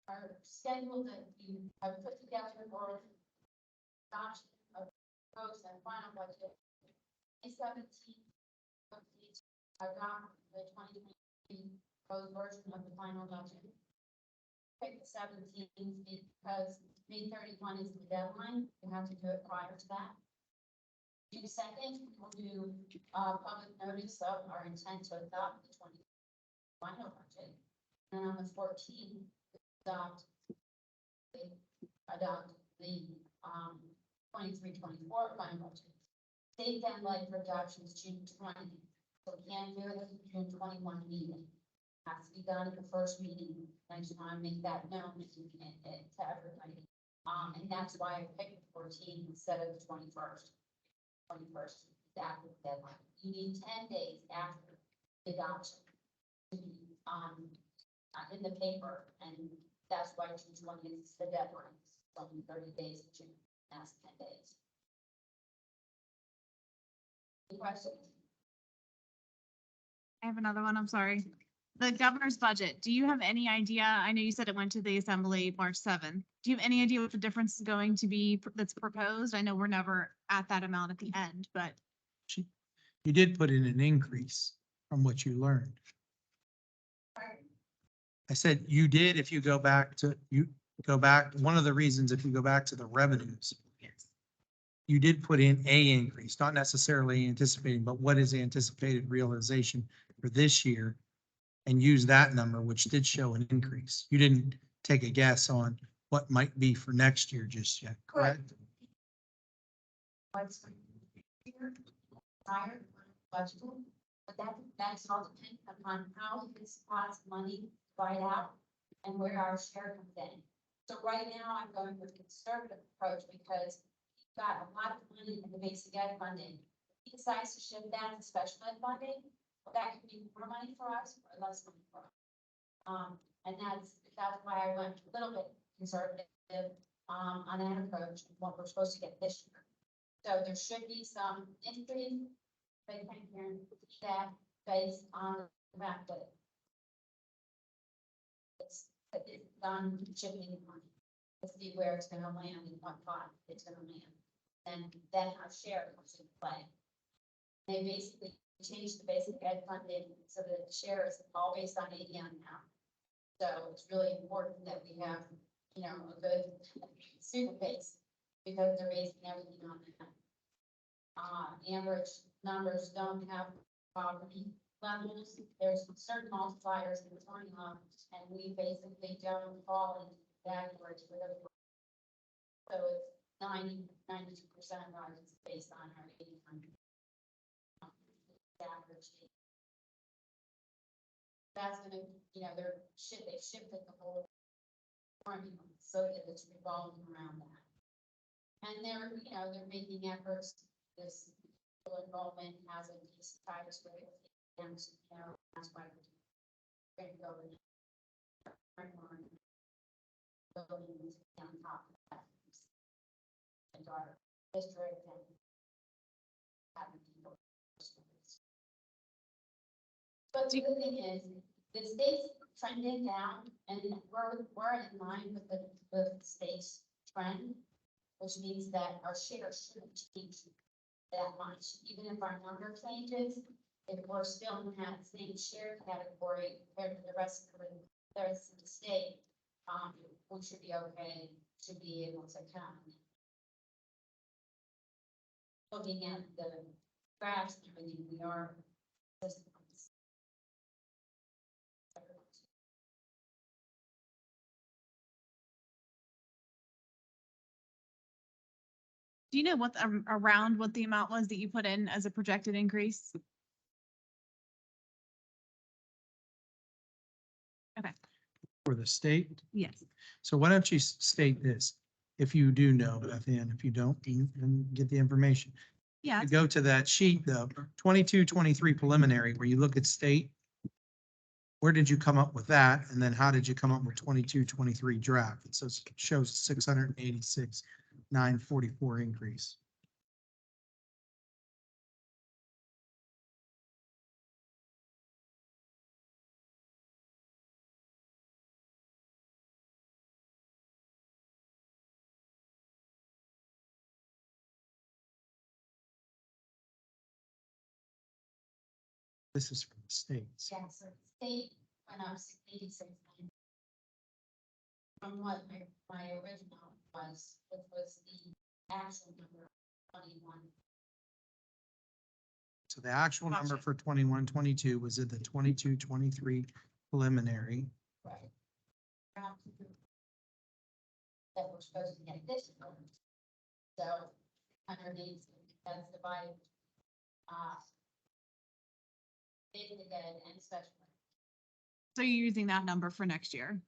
are scheduled that you have put together for adoption of proposed and final budget. May 17th, adopt the 2023 proposed version of the final budget. Pick the 17th because May 31 is the deadline. You have to do it prior to that. June 2nd, we'll do public notice of our intent to adopt the 20 final budget. And on the 14th, adopt, the, 23-24 final budget. State deadline for adoption is June 20th, so we can't do it at the June 21 meeting. Has to be done at the first meeting. I just want to make that known to everybody. And that's why I picked the 14th instead of the 21st. 21st is after the deadline. You need 10 days after the adoption to be, in the paper, and that's why June 20th is the deadline. It's only 30 days in June, that's 10 days. Any questions? I have another one, I'm sorry. The governor's budget, do you have any idea? I know you said it went to the assembly March 7th. Do you have any idea what the difference is going to be that's proposed? I know we're never at that amount at the end, but You did put in an increase from what you learned. I said you did, if you go back, one of the reasons, if you go back to the revenues. You did put in a increase, not necessarily anticipating, but what is anticipated realization for this year? And use that number, which did show an increase. You didn't take a guess on what might be for next year just yet, correct? What's higher budgeted, but that's all dependent upon how this cost money divide out and where our share comes in. So right now, I'm going with a conservative approach because you've got a lot of money in the basic ed funding. If he decides to shift that to special ed funding, well, that could be more money for us or less money for us. And that's why I went a little bit conservative, on that approach of what we're supposed to get this year. So there should be some increase, but I can't guarantee that based on the fact that it's done shipping money. Let's see where it's gonna land and what pot it's gonna land. And then our share comes into play. They basically changed the basic ed funding so that the share is all based on ADM now. So it's really important that we have, a good student base because they're basing everything on that. Average numbers don't have poverty levels. There's certain multipliers in the formula, and we basically don't fall into that category with other. So it's 92% of ours is based on our 800. Average. That's gonna, they've shifted the whole formula so that it's revolving around that. And they're making efforts, this involvement has a piece of ties with it. And, that's why we're going to go with buildings on top of that. And our district and having people. But the good thing is, the state's trending down, and we're in line with the state's trend, which means that our share shouldn't change that much, even if our number changes. If we're still in that same share category compared to the rest of the state, we should be okay, should be able to come. Looking at the graphs and everything, we are. do you know what, around what the amount was that you put in as a projected increase? Okay, For the state. yes. So why don't you state this? If you do know, Beth Ann, if you don't, you can get the information. Yeah, To go to that sheet though, 22-23 preliminary, where you look at state. Where did you come up with that? And then how did you come up with 22-23 draft? It says, shows 686,944 increase. This is from the states. Yeah, so the state went up 86. From what my original was, which was the actual number 21. So the actual number Gotcha. for 21-22 was at the 22-23 preliminary. Right. That we're supposed to get this one. So, underneath, that's divided. Day to day and special. So you're using that number for next year?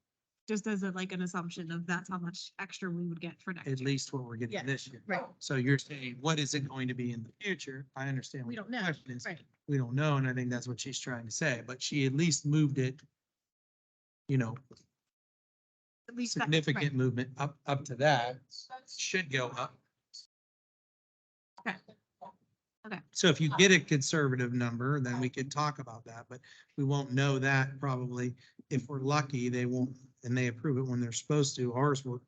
Just as a, like an assumption of that's how much extra we would get for next At year? least what we're Yeah, getting this year. right. So you're saying, what is it going to be in the future? I understand. We what don't your know, question is. right. We don't know, and I think that's what she's trying to say, but she at least moved it, you know, At least that- significant movement up to that, should go up. Okay. Okay. So if you get a conservative number, then we can talk about that, but we won't know that probably. If we're lucky, they won't, and they approve it when they're supposed to. Ours will,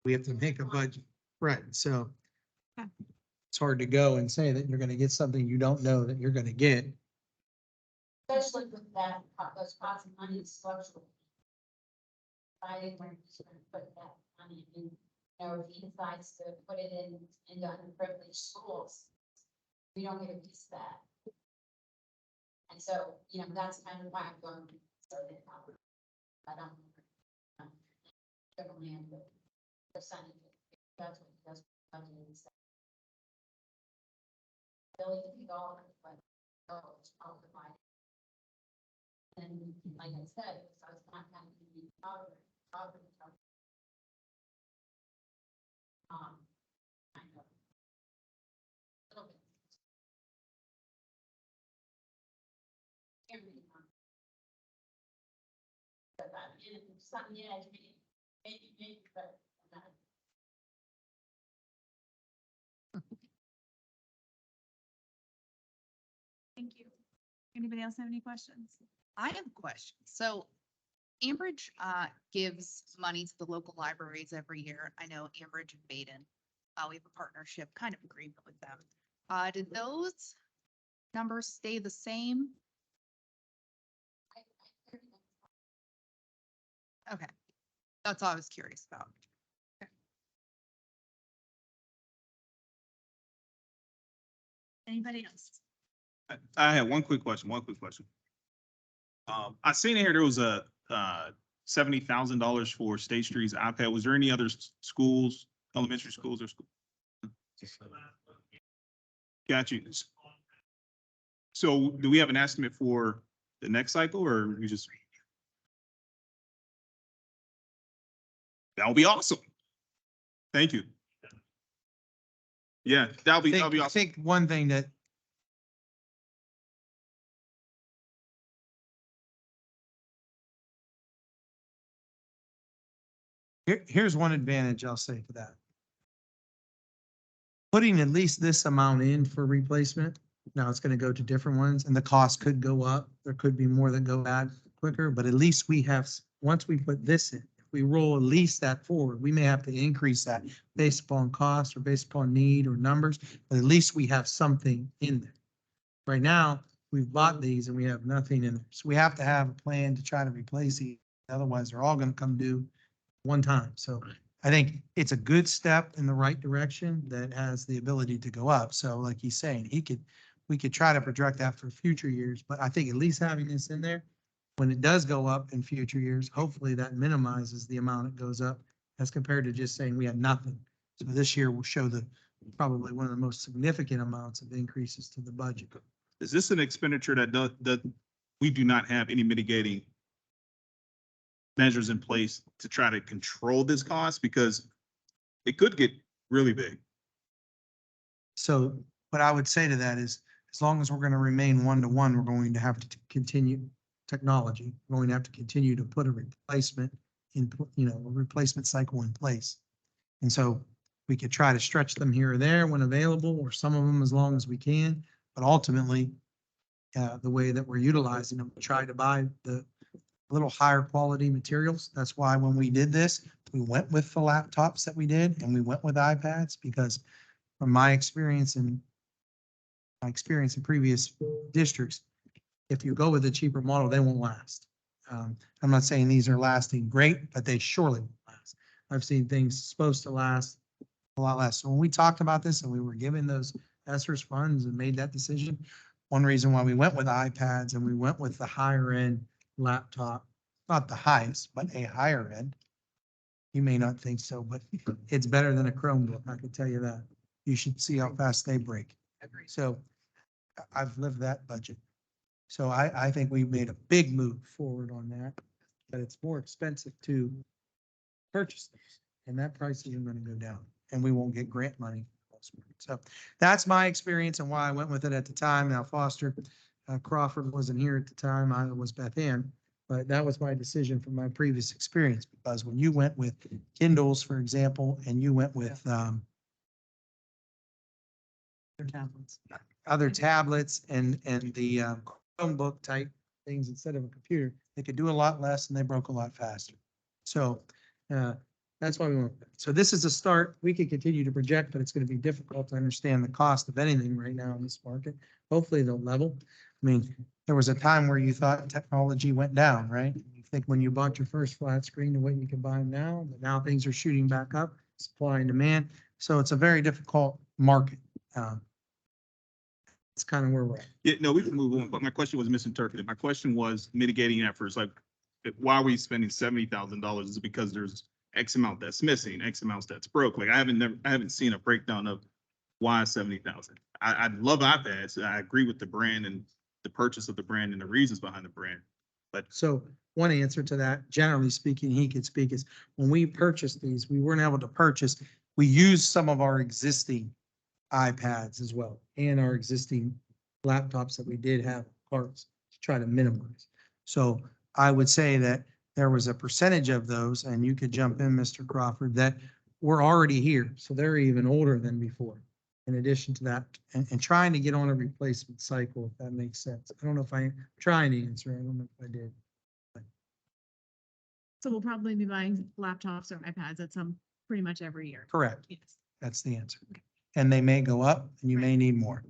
we have to make a budget. Right, so Okay. it's hard to go and say that you're gonna get something you don't know that you're gonna get. Especially with that, those pots of money is structural. Deciding where he's gonna put that money in, you know, if he decides to put it into underprivileged schools, we don't get a piece of that. And so, you know, that's kind of why I'm going to start it out. I don't. Government, but percentage, that's what, that's what I'm doing. $1 billion, but, oh, it's probably my. And like I said, so it's not going to be poverty. Kind of. Little bit. But that, something, yeah, maybe, but not. Thank you. Anybody else have any questions? I have a question. So Ambridge gives money to the local libraries every year. I know Ambridge and Baden. We have a partnership kind of agreement with them. Did those numbers stay the same? Okay, that's all I was curious about. Anybody else? I had one quick question. I seen here there was a $70,000 for State Street's iPad. Was there any other schools, elementary schools or school? Got you. So do we have an estimate for the next cycle or we just? That would be awesome. Thank you. Yeah, that'll be I awesome. think one thing that here's one advantage I'll say to that. Putting at least this amount in for replacement, now it's gonna go to different ones and the cost could go up. There could be more that go bad quicker, but at least we have, once we put this in, if we roll at least that forward, we may have to increase that based upon cost or based upon need or numbers, but at least we have something in there. Right now, we've bought these and we have nothing in there. So we have to have a plan to try to replace these. Otherwise, they're all gonna come due one time. So I think it's a good step in the right direction that has the ability to go up. So like he's saying, we could try to project that for future years, but I think at least having this in there, when it does go up in future years, hopefully that minimizes the amount it goes up as compared to just saying we had nothing. So this year will show probably one of the most significant amounts of increases to the budget. Is this an expenditure that we do not have any mitigating measures in place to try to control this cost? Because it could get really big. So what I would say to that is, as long as we're going to remain one-to-one, we're going to have to continue technology. We're going to have to continue to put a replacement in, a replacement cycle in place. And so we could try to stretch them here or there when available, or some of them as long as we can. But ultimately, the way that we're utilizing them, try to buy the little higher quality materials. That's why when we did this, we went with the laptops that we did and we went with iPads, because from my experience in previous districts, if you go with a cheaper model, they won't last. I'm not saying these are lasting great, but they surely won't last. I've seen things supposed to last a lot less. So when we talked about this and we were given those ESSERS funds and made that decision, one reason why we went with iPads and we went with the higher end laptop not the highest, but a higher end. You may not think so, but it's better than a Chromebook, I can tell you that. You should see how fast they break. So I've lived that budget. So I think we've made a big move forward on that, but it's more expensive to purchase those. And that price isn't going to go down and we won't get grant money. So that's my experience and why I went with it at the time. Now Foster Crawford wasn't here at the time. I was Beth Ann, but that was my decision from my previous experience because when you went with Kindles, for example, and you went with other tablets and the Chromebook type things instead of a computer, they could do a lot less and they broke a lot faster. So that's why we went. So this is a start. We can continue to project, but it's going to be difficult to understand the cost of anything right now in this market. Hopefully they'll level. I mean, there was a time where you thought technology went down, right? You think when you bought your first flat screen to what you can buy now, but now things are shooting back up, supply and demand. So it's a very difficult market. It's kind of where we're at. Yeah, no, we can move on, but my question was misinterpreted. My question was mitigating efforts, like, why are we spending $70,000? Is it because there's X amount that's missing, X amounts that's broke? Like, I haven't seen a breakdown of why 70,000. I love iPads. I agree with the brand and the purchase of the brand and the reasons behind the brand. But So one answer to that, generally speaking, he could speak is when we purchased these, we weren't able to purchase. We used some of our existing iPads as well and our existing laptops that we did have parts to try to minimize. So I would say that there was a percentage of those, and you could jump in, Mr. Crawford, that were already here. So they're even older than before. In addition to that, and trying to get on a replacement cycle, if that makes sense. I don't know if I'm trying to answer. I don't know if I did. So we'll probably be buying laptops or iPads at some, pretty much every year. Correct. Yes. That's the answer. And they may go up and you may need more.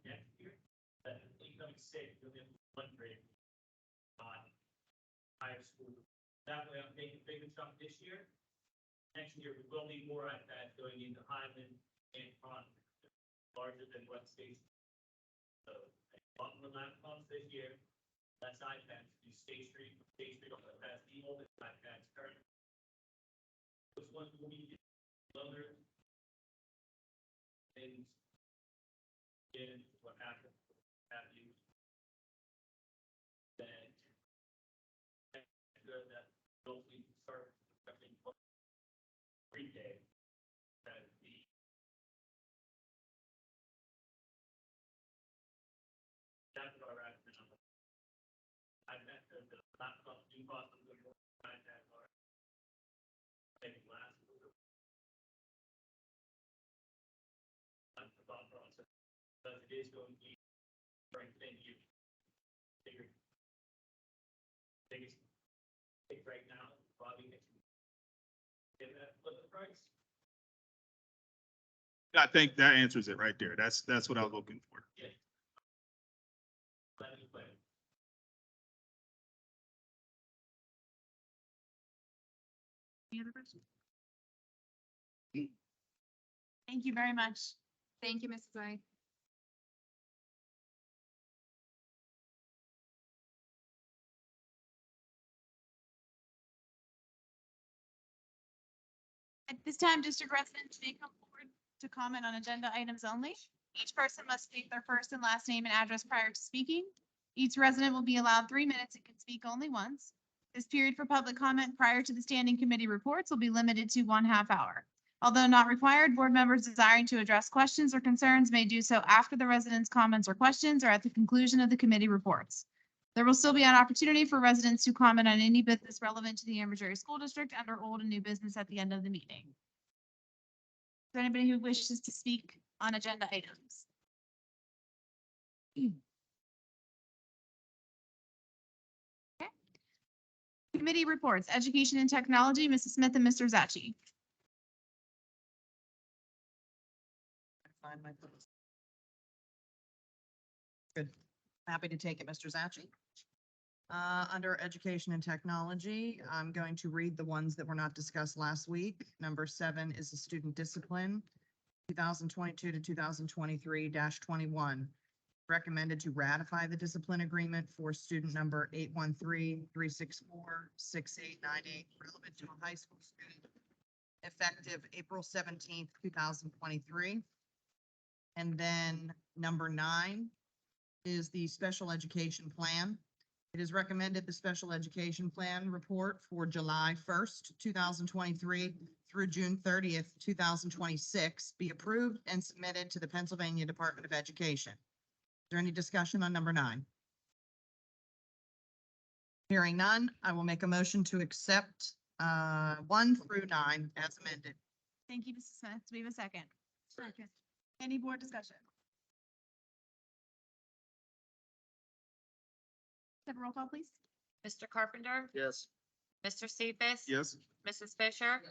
Next year, that incoming state within 1 grade. Higher school. That way I'm taking a bigger chunk this year. Next year, we will need more iPads going into Highland and Pond, larger than what state. So, one more laptops this year, less iPads, do State Street on the past, the oldest iPads currently. Those ones will be other things. In what happened, have you then good that those we start expecting pre-K that the that's what our estimate. I bet the laptop do cost a little more than that are maybe last year. That's the thought process. But it is going to be right thing you figure. Biggest thing right now, probably get that flip the price. I think that answers it right there. That's what I was looking for. Yeah. Let me play. Any other questions? Thank you very much. Thank you, Mrs. I. At this time, district residents may come forward to comment on agenda items only. Each person must state their first and last name and address prior to speaking. Each resident will be allowed 3 minutes and can speak only once. This period for public comment prior to the standing committee reports will be limited to 1/2 hour. Although not required, board members desiring to address questions or concerns may do so after the residents' comments or questions or at the conclusion of the committee reports. There will still be an opportunity for residents to comment on any business relevant to the Amber Area School District under old and new business at the end of the meeting. Is there anybody who wishes to speak on agenda items? Okay. Committee reports, Education and Technology, Mrs. Smith and Mr. Zachi. Find my place. Good. Happy to take it, Mr. Zachary. Under education and technology, I'm going to read the ones that were not discussed last week. Number 7 is the student discipline, 2022 to 2023-21. Recommended to ratify the discipline agreement for student number 813-364-6898, relevant to a high school student, effective April 17th, 2023. And then number 9 is the special education plan. It is recommended the special education plan report for July 1st, 2023 through June 30th, 2026 be approved and submitted to the Pennsylvania Department of Education. Is there any discussion on number 9? Hearing none, I will make a motion to accept 1 through 9 as amended. Thank you, Mrs. Smith. Do we have a second? Second. Any board discussion? Have a roll call, please. Mr. Carpenter, Yes. Mr. Cephas. Yes. Mrs. Fisher,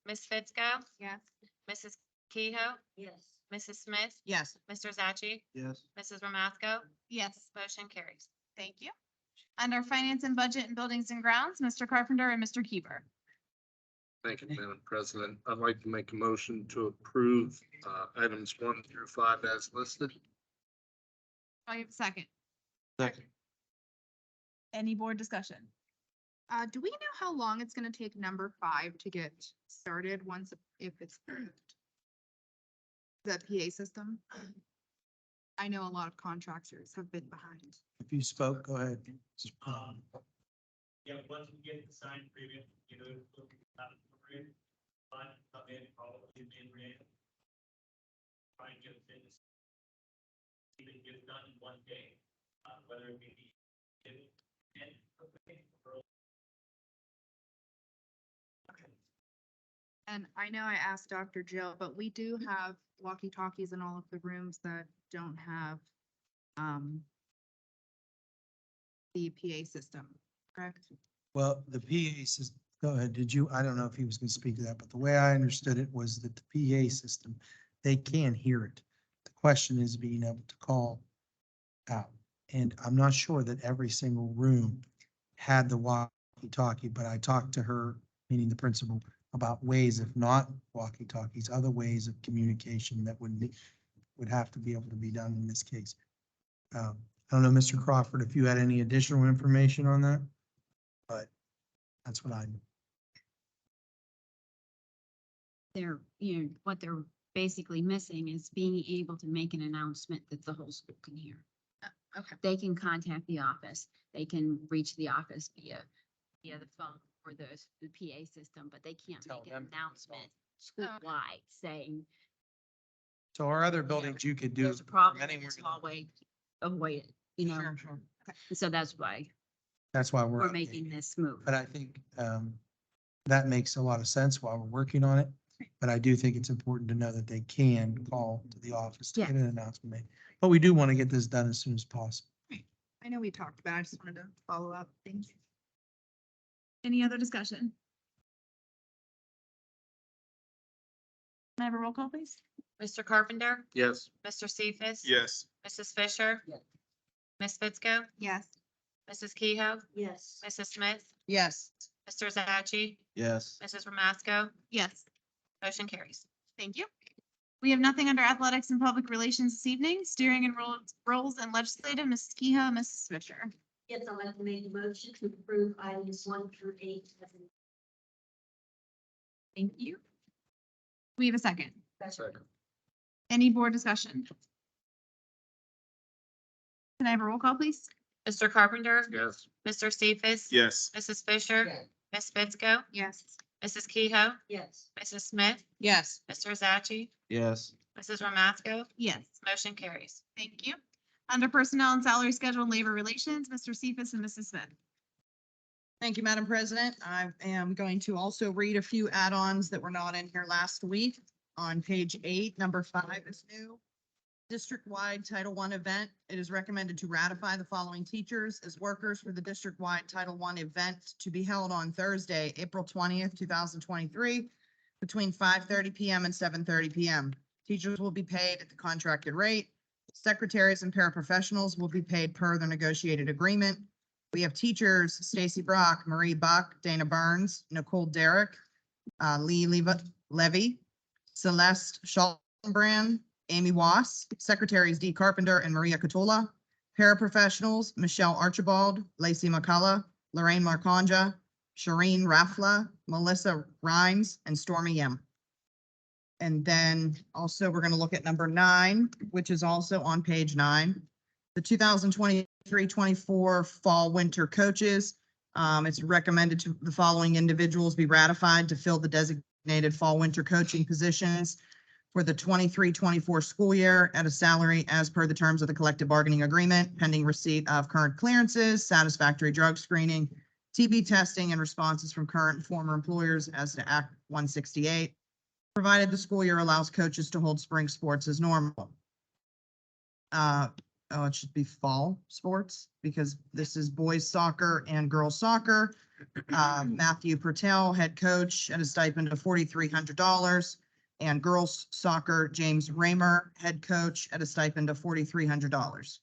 Ms. Fitzko, Yes. Mrs. Kehoe, Yes. Mrs. Smith, Yes. Mr. Zachary, Yes. Mrs. Ramasco, Yes. motion carries. Thank you. Under finance and budget and buildings and grounds, Mr. Carpenter and Mr. Keeper. Thank you, Madam President. I'd like to make a motion to approve items 1 through 5 as listed. I have a second. Second. Any board discussion? Do we know how long it's gonna take number 5 to get started once, if it's approved? The PA system? I know a lot of contractors have been behind. If you spoke, go ahead. Yeah, once we get the sign agreement, come in, probably in red. Try and get it finished. Even get it done in one day, whether it be. And I know I asked Dr. Jill, but we do have walkie-talkies in all of the rooms that don't have the PA system, correct? Well, the PA system, go ahead. Did you, I don't know if he was going to speak to that, but the way I understood it was that the PA system, they can hear it. The question is being able to call out. And I'm not sure that every single room had the walkie-talkie, but I talked to her, meaning the principal, about ways, if not walkie-talkies, other ways of communication that would have to be able to be done in this case. I don't know, Mr. Crawford, if you had any additional information on that, but that's what I knew. What they're basically missing is being able to make an announcement that the whole school can hear. Okay. They can contact the office, they can reach the office via the phone or the PA system, but they can't Tell make an them. announcement school-wide saying So our other buildings you could do. there's a problem from in anywhere this to- hallway, avoid it, Sure, sure. So that's why That's why we're updating making it. this move. But I think that makes a lot of sense while we're working on it. But I do think it's important to know that they can call to the office to get an announcement made. But we do want to get this done as soon as possible. I know we talked about it, I just wanted to follow up. Thank you. Any other discussion? Can I have a roll call, please? Mr. Carpenter, Yes. Mr. Cephas. Yes. Mrs. Fisher. Yes. Ms. Fitzko, Yes. Mrs. Kehoe, Yes. Mrs. Smith, Yes. Mr. Zachary, Yes. Mrs. Ramasco, Yes. motion carries. Thank you. We have nothing under athletics and public relations this evening. Steering and roles and legislative, Mrs. Kehoe, Mrs. Fisher. Yes, I'd like to make a motion to approve items 1 through 8 as in Thank you. We have a second. Second. Any board discussion? Can I have a roll call, please? Mr. Carpenter, Yes. Mr. Cephas. Yes. Mrs. Fisher, Yes. Ms. Fitzko, Yes. Mrs. Kehoe, Yes. Mrs. Smith, Yes. Mr. Zachary, Yes. Mrs. Ramasco, Yes. motion carries. Thank you. Under personnel and salary schedule and labor relations, Mr. Cephas and Mrs. Smith. Thank you, Madam President. I am going to also read a few add-ons that were not in here last week. On page 8, number 5 is new. District-wide Title I event. It is recommended to ratify the following teachers as workers for the district-wide Title I event to be held on Thursday, April 20th, 2023, between 5:30 PM and 7:30 PM. Teachers will be paid at the contracted rate. Secretaries and paraprofessionals will be paid per the negotiated agreement. We have teachers, Stacy Brock, Marie Buck, Dana Burns, Nicole Derrick, Lee Levy, Celeste Schaltenbrand, Amy Wass, secretaries Dee Carpenter and Maria Catola, paraprofessionals, Michelle Archibald, Lacey McCullough, Lorraine Marconja, Shireen Raffla, Melissa Rhines, and Stormy Yem. And then also we're going to look at number 9, which is also on page 9. The 2023-24 fall winter coaches. It's recommended to the following individuals be ratified to fill the designated fall winter coaching positions for the 23-24 school year at a salary as per the terms of the collective bargaining agreement, pending receipt of current clearances, satisfactory drug screening, TB testing, and responses from current and former employers as to Act 168, provided the school year allows coaches to hold spring sports as normal. It should be fall sports because this is boys soccer and girls soccer. Matthew Pertel, head coach, at a stipend of $4,300. And girls soccer, James Raymer, head coach, at a stipend of $4,300.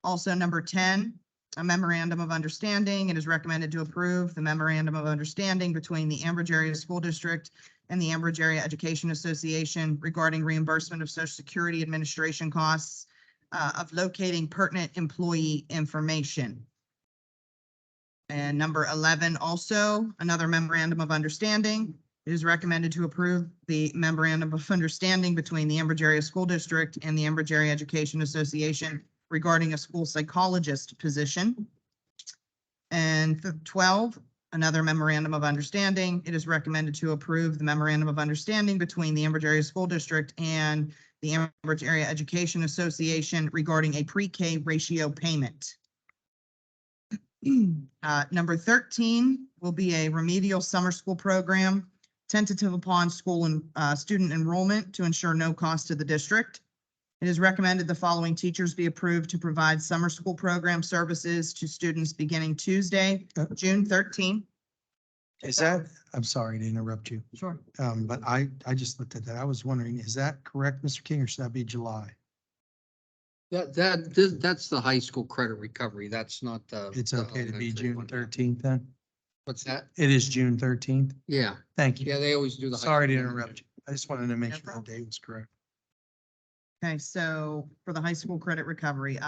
Also, number 10, a memorandum of understanding. It is recommended to approve the memorandum of understanding between the Ambridge Area School District and the Ambridge Area Education Association regarding reimbursement of Social Security Administration costs of locating pertinent employee information. And number 11, also another memorandum of understanding. It is recommended to approve the memorandum of understanding between the Ambridge Area School District and the Ambridge Area Education Association regarding a school psychologist position. And 12, another memorandum of understanding. It is recommended to approve the memorandum of understanding between the Ambridge Area School District and the Ambridge Area Education Association regarding a pre-K ratio payment. Number 13 will be a remedial summer school program, tentative upon school and student enrollment to ensure no cost to the district. It is recommended the following teachers be approved to provide summer school program services to students beginning Tuesday, June 13th. Is that, I'm sorry to interrupt you, Sure. but I just looked at that. I was wondering, is that correct, Mr. King, or should that be July? That's the high school credit recovery. That's not the. It's the okay to be elementary June one. 13th then? What's that? It is June 13th. Yeah, Thank you. yeah, they always do the. high Sorry to school. interrupt you. I just wanted to make No sure the problem. date was correct. Okay, so for the high school credit recovery,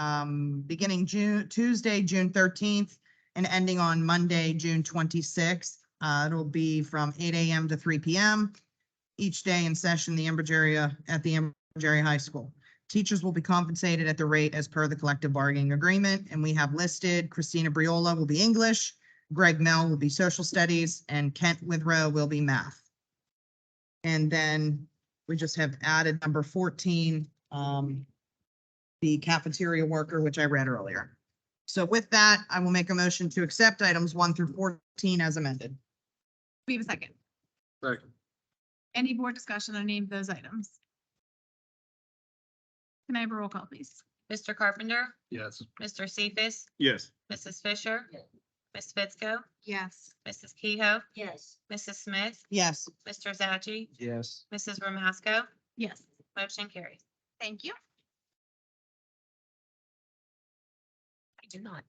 beginning Tuesday, June 13th and ending on Monday, June 26th. It'll be from 8 a.m. to 3 p.m. each day in session, the Ambridge Area at the Ambridge Area High School. Teachers will be compensated at the rate as per the collective bargaining agreement, and we have listed Christina Briola will be English, Greg Mell will be social studies, and Kent Withrow will be math. And then we just have added number 14, the cafeteria worker, which I read earlier. So with that, I will make a motion to accept items 1 through 14 as amended. We have a second. Second. Any board discussion on any of those items? Can I have a roll call, please? Mr. Carpenter, Yes. Mr. Cephas, Yes. Mrs. Fisher, Ms. Fitzko, Yes. Mrs. Kehoe, Yes. Mrs. Smith, Yes. Mr. Zaggy, Yes. Mrs. Romasco, Yes. motion carries. Thank you. I do not.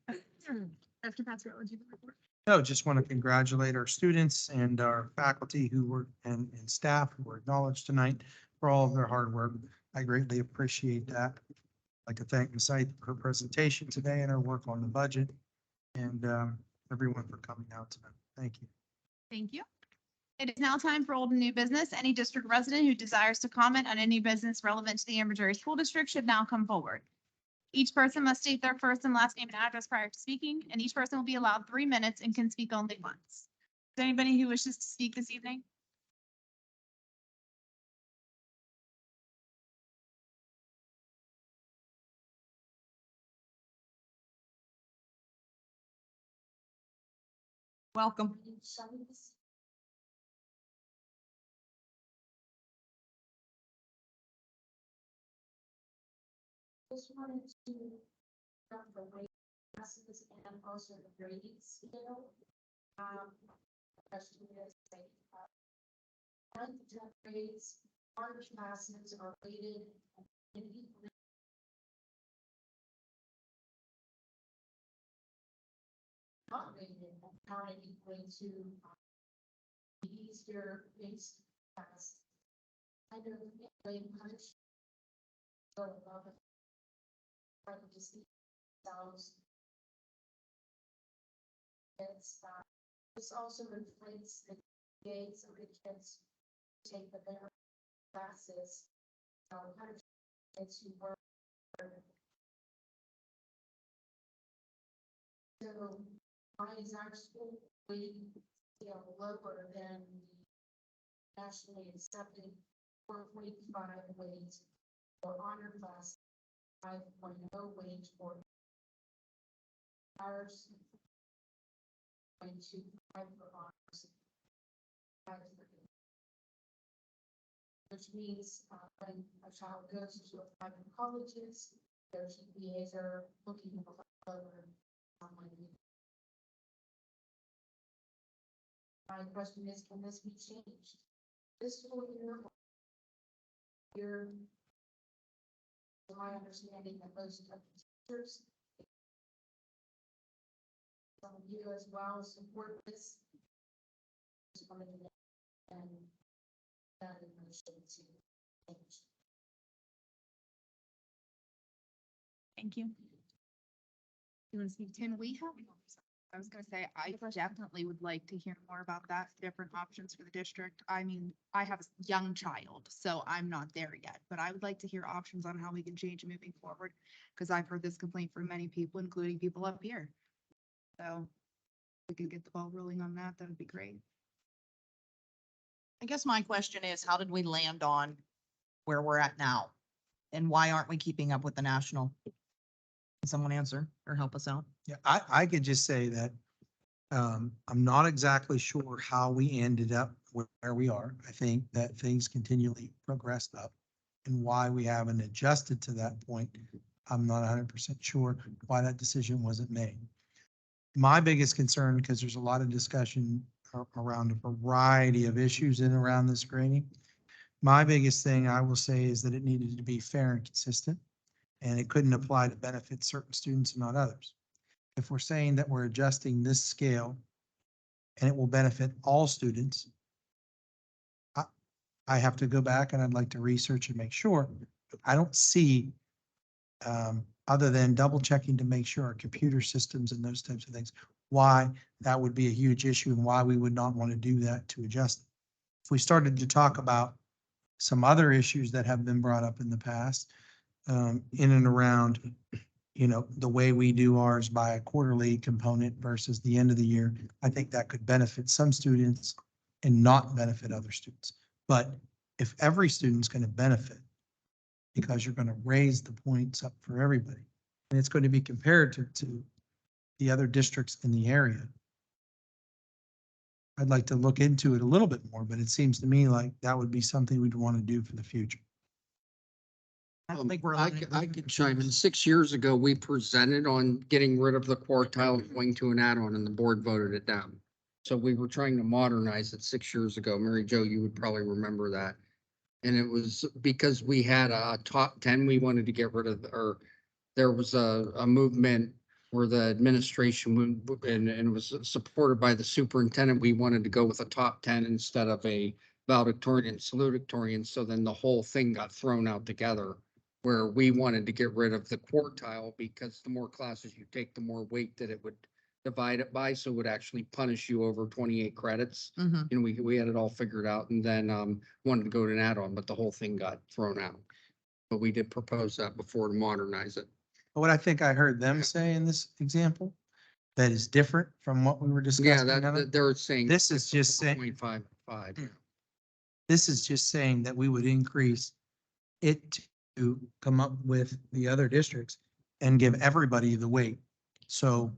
Dr. Passrell, would you report? No, just want to congratulate our students and our faculty who were, and staff who were acknowledged tonight for all of their hard work. I greatly appreciate that. I'd like to thank Ms. Ide for her presentation today and her work on the budget, and everyone for coming out tonight. Thank you. Thank you. It is now time for old and new business. Any district resident who desires to comment on any business relevant to the Ambridge Area School District should now come forward. Each person must state their first and last name and address prior to speaking, and each person will be allowed 3 minutes and can speak only once. Is there anybody who wishes to speak this evening? Welcome. Just wanted to the weight classes and also the grading scale. Question is, 9 to 10 grades Large classes are rated in equal. Not rated, counted equally to the Easter based class. Kind of blame punch. Go above it. Try to see themselves. This also inflates the grades of the kids who take the better classes. Kind of kids who work. So why is our school way, lower than the nationally accepted 4.5 wage for honor class, 5.0 wage for ours, 0.25 for honors, 5 for which means when a child goes to a private colleges, their GPAs are looking a lot lower. My question is, can this be changed? This school year, to my understanding that most of the teachers, some of you as well support this. Just wanted to know, and that emotion to change. Thank you. You want to speak? Can we have, I was gonna say, I definitely would like to hear more about that, different options for the district. I mean, I have a young child, so I'm not there yet, but I would like to hear options on how we can change moving forward. Cause I've heard this complaint from many people, including people up here. So if we could get the ball rolling on that, that would be great. I guess my question is, how did we land on where we're at now? And why aren't we keeping up with the national? Can someone answer or help us out? Yeah, I could just say that I'm not exactly sure how we ended up where we are. I think that things continually progressed up. And why we haven't adjusted to that point, I'm not 100% sure why that decision wasn't made. My biggest concern, because there's a lot of discussion around a variety of issues in and around this grading. My biggest thing I will say is that it needed to be fair and consistent, and it couldn't apply to benefit certain students and not others. If we're saying that we're adjusting this scale and it will benefit all students, I have to go back and I'd like to research and make sure. I don't see, other than double checking to make sure our computer systems and those types of things, why that would be a huge issue and why we would not want to do that to adjust. If we started to talk about some other issues that have been brought up in the past, in and around, the way we do ours by a quarterly component versus the end of the year, I think that could benefit some students and not benefit other students. But if every student's going to benefit, because you're going to raise the points up for everybody, and it's going to be compared to the other districts in the area, I'd like to look into it a little bit more, but it seems to me like that would be something we'd want to do for the future. I don't think we're. I could chime in. 6 years ago, we presented on getting rid of the quartile, going to an add-on, and the board voted it down. So we were trying to modernize it 6 years ago. Mary Jo, you would probably remember that. And it was because we had a top 10, we wanted to get rid of, or there was a movement where the administration and it was supported by the superintendent. We wanted to go with a top 10 instead of a valedictorian, salutatorian. So then the whole thing got thrown out together, where we wanted to get rid of the quartile because the more classes you take, the more weight that it would divide it by. So it would actually punish you over 28 credits. Mhm. And we had it all figured out, and then wanted to go to an add-on, but the whole thing got thrown out. But we did propose that before to modernize it. What I think I heard them say in this example, that is different from what we were Yeah, discussing. that they're saying. This is just saying, 0.55. this is just saying that we would increase it to come up with the other districts and give everybody the weight. So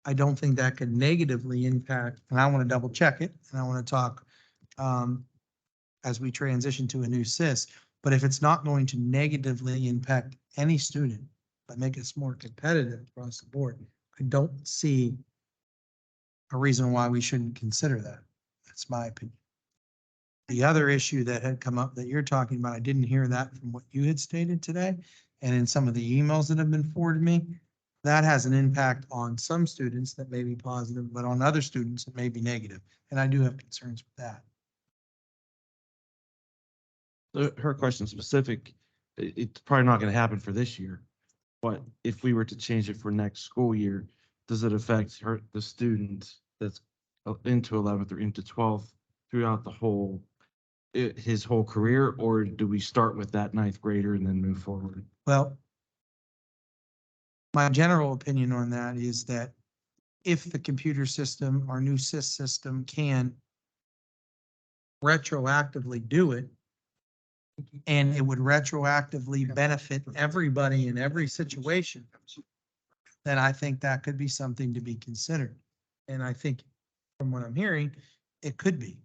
I don't think that could negatively impact, and I want to double check it, and I want to talk as we transition to a new SIS. But if it's not going to negatively impact any student, but make us more competitive across the board, I don't see a reason why we shouldn't consider that. That's my opinion. The other issue that had come up that you're talking about, I didn't hear that from what you had stated today. And in some of the emails that have been forwarded me, that has an impact on some students that may be positive, but on other students it may be negative. And I do have concerns with that. Her question specific, it's probably not gonna happen for this year. But if we were to change it for next school year, does it affect the student that's into 11th or into 12th throughout the whole, his whole career? Or do we start with that ninth grader and then move forward? Well, my general opinion on that is that if the computer system, our new SIS system can retroactively do it, and it would retroactively benefit everybody in every situation, then I think that could be something to be considered. And I think from what I'm hearing, it could be.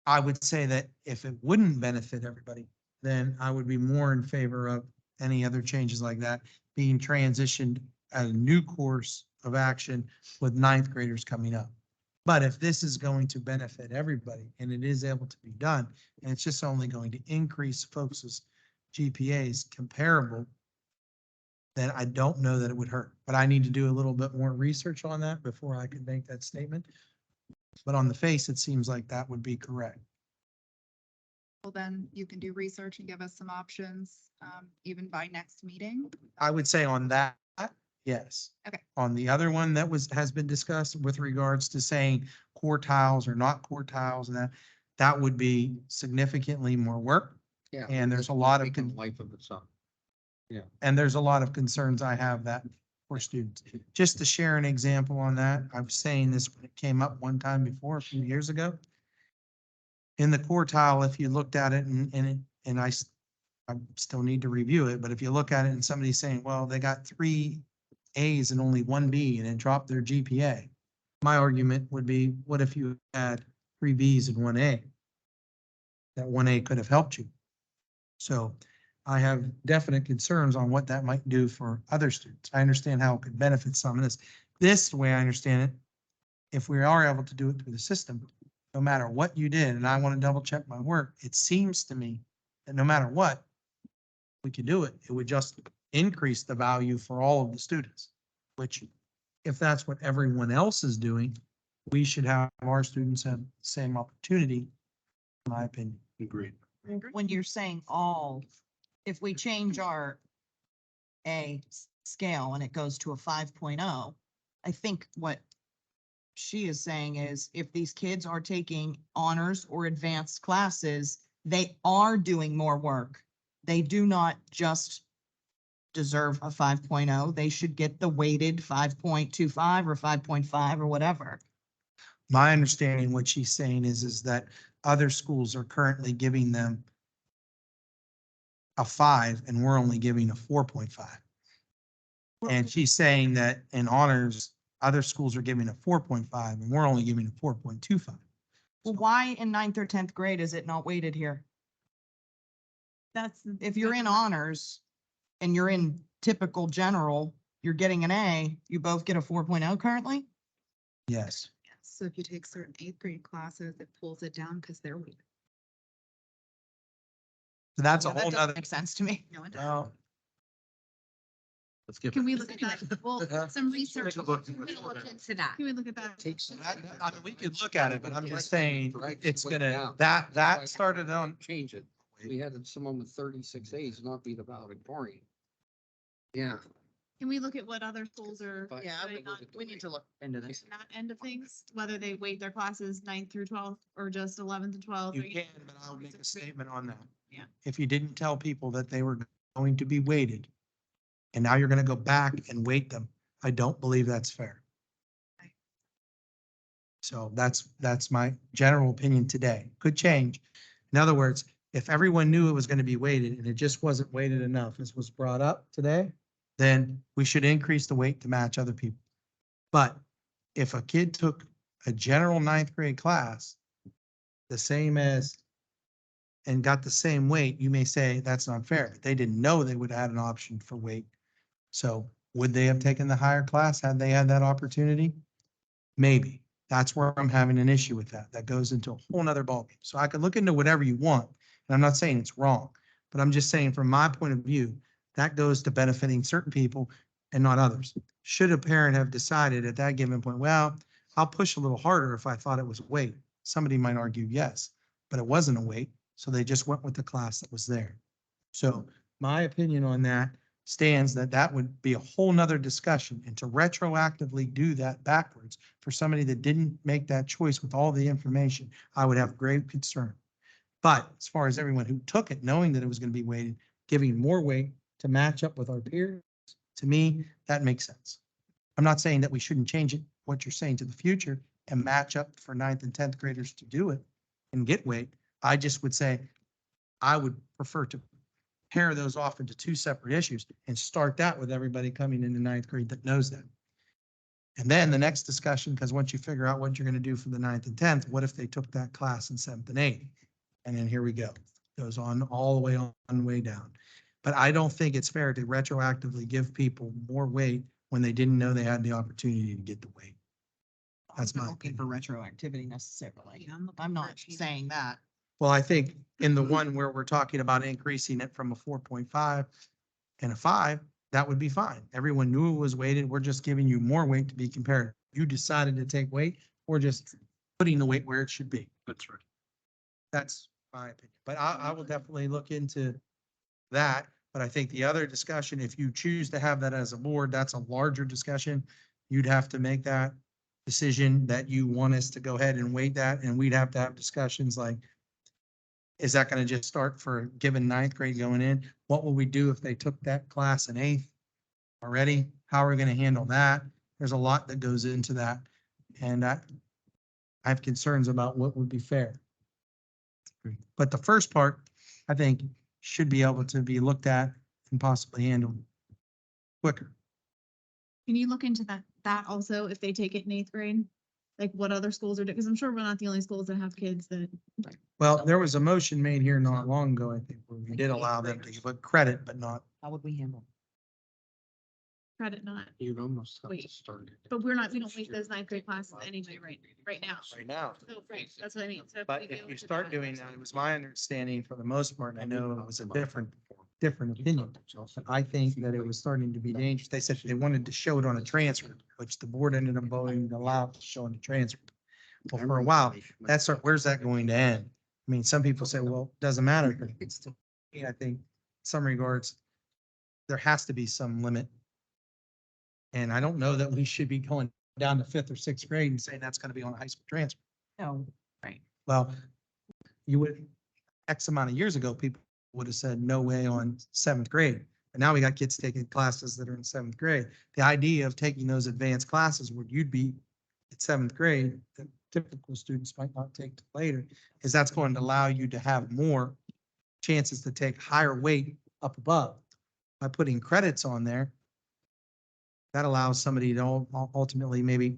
I would say that if it wouldn't benefit everybody, then I would be more in favor of any other changes like that being transitioned as a new course of action with ninth graders coming up. But if this is going to benefit everybody and it is able to be done, and it's just only going to increase folks' GPAs comparable, then I don't know that it would hurt. But I need to do a little bit more research on that before I can make that statement. But on the face, it seems like that would be correct. Well, then you can do research and give us some options, even by next meeting. I would say on that, yes. Okay. On the other one that has been discussed with regards to saying quartiles or not quartiles and that would be significantly more work. Yeah. And there's a lot of, Making life of its own. and there's a lot of concerns I have that for students. Just to share an example on that, I was saying this when it came up one time before, a few years ago. In the quartile, if you looked at it and I still need to review it, but if you look at it and somebody's saying, well, they got 3 A's and only 1 B and it dropped their GPA. My argument would be, what if you had 3 B's and 1 A? That 1 A could have helped you. So I have definite concerns on what that might do for other students. I understand how it could benefit some of this. This, the way I understand it, if we are able to do it through the system, no matter what you did, and I want to double check my work, it seems to me that no matter what, we could do it. It would just increase the value for all of the students, which if that's what everyone else is doing, we should have our students have the same opportunity, in my opinion. Agreed. When you're saying all, if we change our A scale and it goes to a 5.0, I think what she is saying is if these kids are taking honors or advanced classes, they are doing more work. They do not just deserve a 5.0. They should get the weighted 5.25 or 5.5 or whatever. My understanding, what she's saying is that other schools are currently giving them a 5 and we're only giving a 4.5. And she's saying that in honors, other schools are giving a 4.5 and we're only giving a 4.25. Well, why in 9th or 10th grade is it not weighted here? That's. If you're in honors and you're in typical general, you're getting an A, you both get a 4.0 currently? Yes. So if you take certain 8th grade classes, it pulls it down because they're weak. So that's a Yeah, that whole doesn't nother. make sense to me. No, it doesn't. No, Let's get. Can we look at that? Well, some research. Take a look. We'll look into that. Can we look at that? I mean, we could look at it, but I'm just saying, it's Went gonna, down. that started on, Change it. We had someone with 36 A's not be the valedictorian. Yeah. Can we look at what other schools are But- Yeah, doing on we need to look into this. that end of things? Whether they weight their classes 9th through 12th or just 11th to 12th? you or can, but I'll make a statement on that. Yeah. If you didn't tell people that they were going to be weighted, and now you're gonna go back and weight them, I don't believe that's fair. So that's my general opinion today. Could change. In other words, if everyone knew it was gonna be weighted and it just wasn't weighted enough, as was brought up today, then we should increase the weight to match other people. But if a kid took a general 9th grade class, the same as, and got the same weight, you may say that's not fair, but they didn't know they would add an option for weight. So would they have taken the higher class had they had that opportunity? Maybe. That's where I'm having an issue with that. That goes into a whole nother ballgame. So I could look into whatever you want, and I'm not saying it's wrong, but I'm just saying from my point of view, that goes to benefiting certain people and not others. Should a parent have decided at that given point, well, I'll push a little harder if I thought it was a weight. Somebody might argue yes, but it wasn't a weight, so they just went with the class that was there. So my opinion on that stands that that would be a whole nother discussion, and to retroactively do that backwards for somebody that didn't make that choice with all the information, I would have grave concern. But as far as everyone who took it, knowing that it was going to be weighted, giving more weight to match up with our peers, to me, that makes sense. I'm not saying that we shouldn't change it, what you're saying, to the future and match up for 9th and 10th graders to do it and get weight. I just would say I would prefer to pair those off into two separate issues and start that with everybody coming into 9th grade that knows that. And then the next discussion, because once you figure out what you're going to do for the 9th and 10th, what if they took that class in 7th and 8th? And then here we go. Goes on all the way on, way down. But I don't think it's fair to retroactively give people more weight when they didn't know they had the opportunity to get the weight. That's my looking opinion. for retroactivity necessarily. I'm not saying that. Well, I think in the one where we're talking about increasing it from a 4.5 and a 5, that would be fine. Everyone knew it was weighted. We're just giving you more weight to be compared. You decided to take weight, we're just putting the weight where it should be. That's right. That's my opinion. But I will definitely look into that. But I think the other discussion, if you choose to have that as a board, that's a larger discussion. You'd have to make that decision that you want us to go ahead and weight that, and we'd have to have discussions like, is that going to just start for a given 9th grade going in? What will we do if they took that class in 8th already? How are we going to handle that? There's a lot that goes into that. And I have concerns about what would be fair. But the first part, I think, should be able to be looked at and possibly handled quicker. Can you look into that also, if they take it in 8th grade? Like what other schools are doing, because I'm sure we're not the only schools that have kids that. Well, there was a motion made here not long ago, I think, where we did allow them to give credit, but not. How would we handle? Credit not, You'd almost have to Wait. start it. but we don't make those 9th grade classes anyway, right now. Right now. So, right, that's what I mean. So But we if go you to start that- doing that, it was my understanding for the most part, and I know it was a different opinion. But I think that it was starting to be dangerous. They said they wanted to show it on a transcript, which the board ended up voting to allow it to show on the transcript. Well, for a while, where's that going to end? I mean, some people say, well, it doesn't matter. But it's still, I think in some regards, there has to be some limit. And I don't know that we should be going down to 5th or 6th grade and saying that's going to be on a high school transcript. No. Right. Well, you would, X amount of years ago, people would have said no way on 7th grade. But now we got kids taking classes that are in 7th grade. The idea of taking those advanced classes where you'd be at 7th grade, that typical students might not take till later, is that's going to allow you to have more chances to take higher weight up above. By putting credits on there, that allows somebody to ultimately maybe,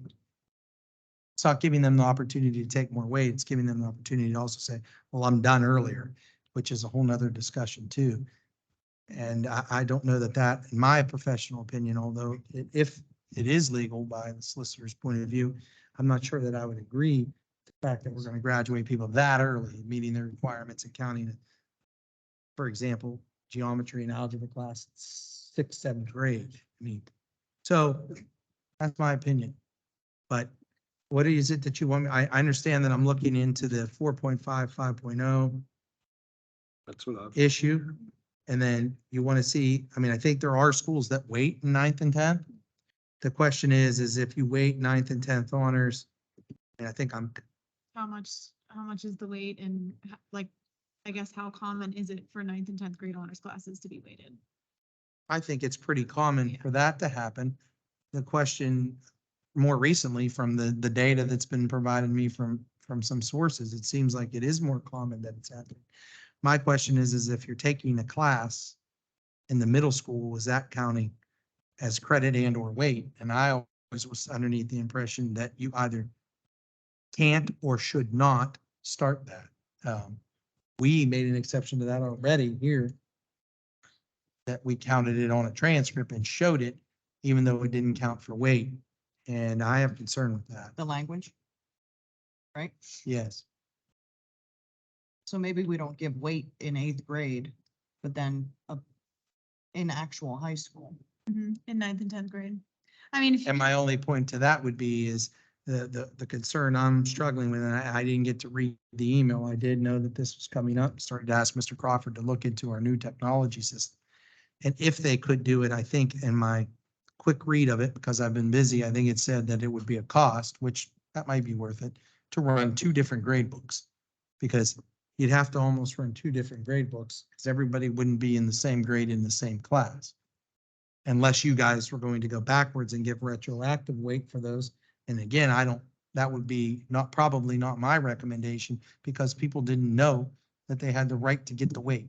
it's not giving them the opportunity to take more weight. It's giving them the opportunity to also say, well, I'm done earlier, which is a whole nother discussion too. And I don't know that, in my professional opinion, although if it is legal by the solicitor's point of view, I'm not sure that I would agree with the fact that we're going to graduate people that early, meeting the requirements and counting, for example, geometry and algebra class, 6th, 7th grade. I mean, so that's my opinion. But what is it that you want me? I understand that I'm looking into the 4.5, 5.0 That's what I've. issue. And then you want to see, I mean, I think there are schools that wait in 9th and 10th. The question is if you wait 9th and 10th honors, and I think How much is the weight and like, I guess, how common is it for 9th and 10th grade honors classes to be weighted? I think it's pretty common for that to happen. The question more recently from the data that's been provided me from some sources, it seems like it is more common that it's happening. My question is if you're taking a class in the middle school, was that counting as credit and or weight? And I always was underneath the impression that you either can't or should not start that. We made an exception to that already here, that we counted it on a transcript and showed it, even though it didn't count for weight. And I have concern with that. The language? right? Yes. So maybe we don't give weight in eighth grade, but then in actual high school. In ninth and tenth grade. I mean, if And my only point to that would be is the concern I'm struggling with, and I didn't get to read the email. I did know that this was coming up, started to ask Mr. Crawford to look into our new technology system. And if they could do it, I think in my quick read of it, because I've been busy, I think it said that it would be a cost, which that might be worth it, to run two different grade books. Because you'd have to almost run two different grade books, because everybody wouldn't be in the same grade in the same class. Unless you guys were going to go backwards and give retroactive weight for those. And again, that would be probably not my recommendation, because people didn't know that they had the right to get the weight.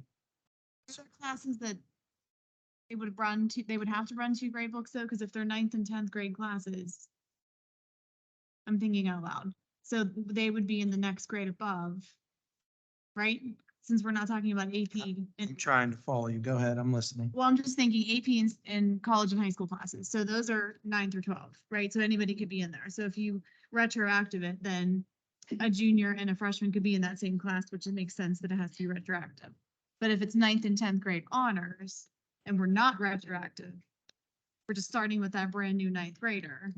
there are classes that they would have to run 2 grade books though, because if they're ninth and tenth grade classes, I'm thinking out loud. So they would be in the next grade above, right? Since we're not talking about AP I'm and, trying to follow you. Go ahead. I'm listening. well, I'm just thinking AP in college and high school classes. So those are 9 through 12, right? So anybody could be in there. So if you retroactive it, then a junior and a freshman could be in that same class, which it makes sense that it has to be retroactive. But if it's ninth and tenth grade honors and we're not retroactive, we're just starting with that brand new ninth grader.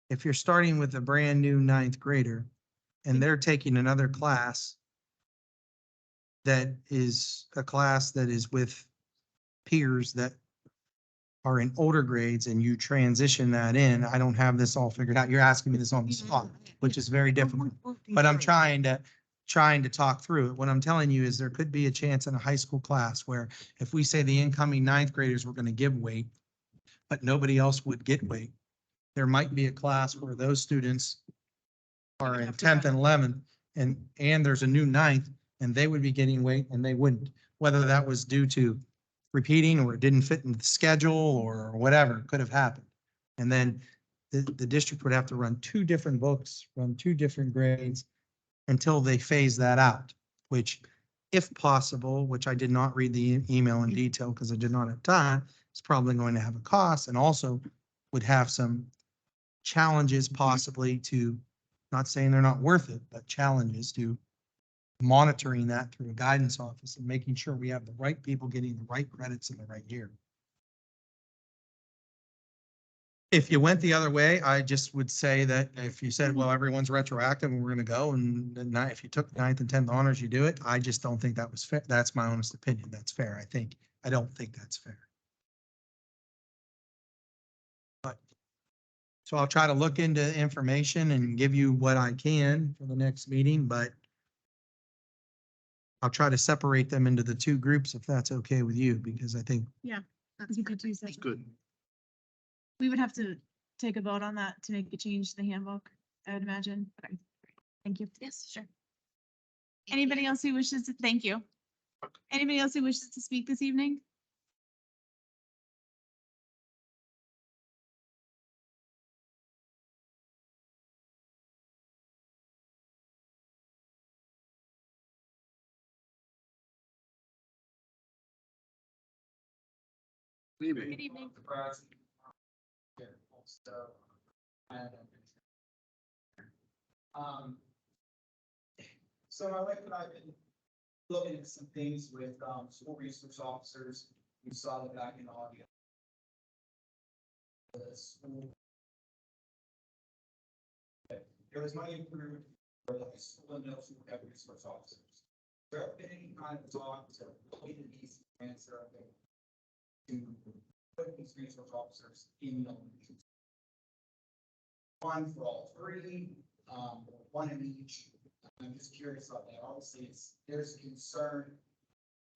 If you're starting with a brand new ninth grader and they're taking another class that is a class that is with peers that are in older grades and you transition that in, I don't have this all figured out. You're asking me this on the spot, which is very difficult. But I'm trying to talk through it. What I'm telling you is there could be a chance in a high school class where if we say the incoming ninth graders were going to give weight, but nobody else would get weight, there might be a class where those students are in tenth and 11th and there's a new ninth and they would be getting weight and they wouldn't, whether that was due to repeating or it didn't fit into the schedule or whatever could have happened. And then the district would have to run two different books, run two different grades until they phase that out, which if possible, which I did not read the email in detail because I did not have time, it's probably going to have a cost and also would have some challenges possibly to, not saying they're not worth it, but challenges to monitoring that through a guidance office and making sure we have the right people getting the right credits in the right year. If you went the other way, I just would say that if you said, well, everyone's retroactive and we're gonna go and then if you took ninth and tenth honors, you do it. I just don't think that was fair. That's my honest opinion. That's fair. I don't think that's fair. But so I'll try to look into information and give you what I can for the next meeting, but I'll try to separate them into the two groups if that's okay with you, because I think That's a good 2 sessions. Good. We would have to take a vote on that to make a change to the handbook, I would imagine. But thank you. Yes, sure. Anybody else who wishes to, thank you. Anybody else who wishes to speak this evening? Maybe. Good evening. So my wife and I have been looking at some things with, school resource officers. We saw that back in August. The school. There was money approved for the school and middle school have resource officers. There have been any kind of talk to look into these grants that are available to put these resource officers in the elementary. One for all three, one in each. I'm just curious about that. Obviously, there's concern.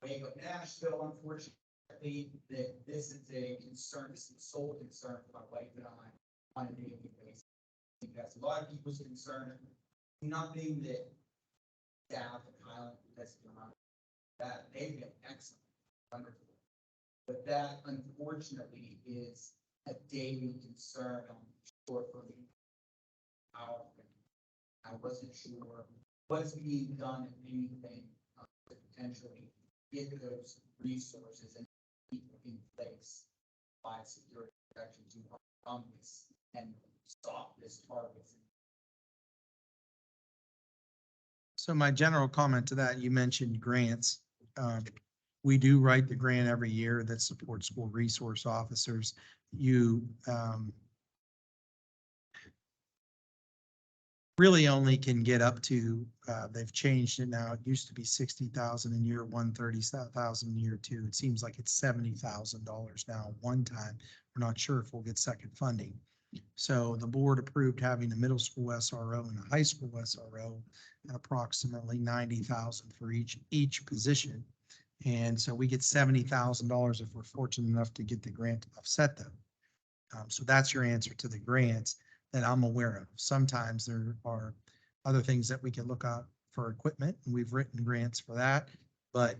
Wake up Nashville, unfortunately, that this is a concern, this is a sole concern for my wife and I on a daily basis. I think that's a lot of people's concern. Nothing that staff and Highland has done, that they've been excellent, wonderful. But that unfortunately is a daily concern on short for me. I wasn't sure what's being done, if anything, to potentially get those resources and people in place by security protection to this and stop this target So my general comment to that, you mentioned grants. We do write the grant every year that supports school resource officers. You, really only can get up to, they've changed it now. It used to be 60,000 in year one, 30,000 in year two. It seems like it's $70,000 now, one time. We're not sure if we'll get second funding. So the board approved having a middle school SRO and a high school SRO at approximately 90,000 for each position. And so we get $70,000 if we're fortunate enough to get the grant to offset them. So that's your answer to the grants that I'm aware of. Sometimes there are other things that we can look out for equipment, and we've written grants for that. But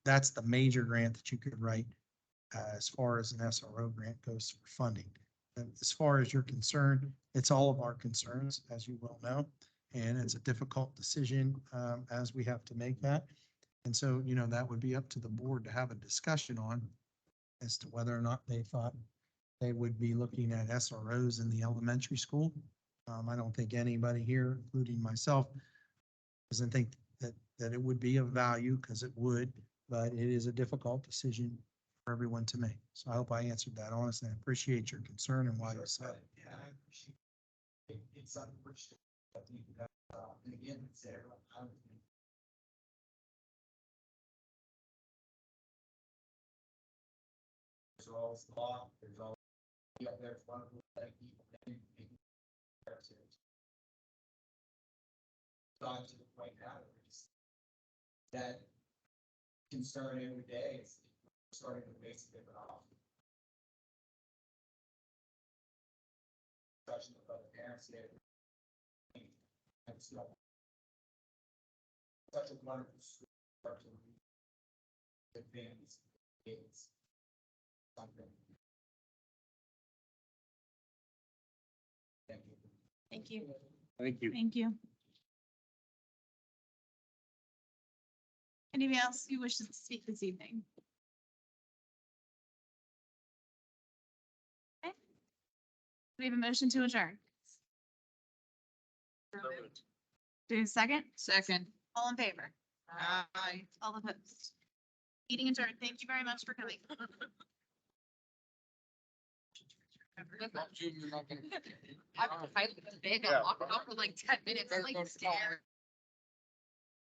that's the major grant that you could write as far as an SRO grant goes for funding. And as far as you're concerned, it's all of our concerns, as you well know, and it's a difficult decision as we have to make that. And so, that would be up to the board to have a discussion on as to whether or not they thought they would be looking at SROs in the elementary school. I don't think anybody here, including myself, doesn't think that it would be of value, because it would, but it is a difficult decision for everyone to make. So I hope I answered that honestly. I appreciate your concern and why you said it. Yeah, I appreciate it. It's unfortunate. But and again, it's there. There's always law, there's always, there's one of the gone to the point now that concern every day is starting to face it off. Discussion with other parents there. And so, such a wonderful story to advance kids. Something. Thank you. Thank you. Thank you. Thank you. Anybody else who wishes to speak this evening? Okay. We have a motion to adjourn. Do a second? Second. All in favor? Aye. All opposed? Meeting adjourned. Thank you very much for coming. I'm big, I'm walking off for like 10 minutes, like scared.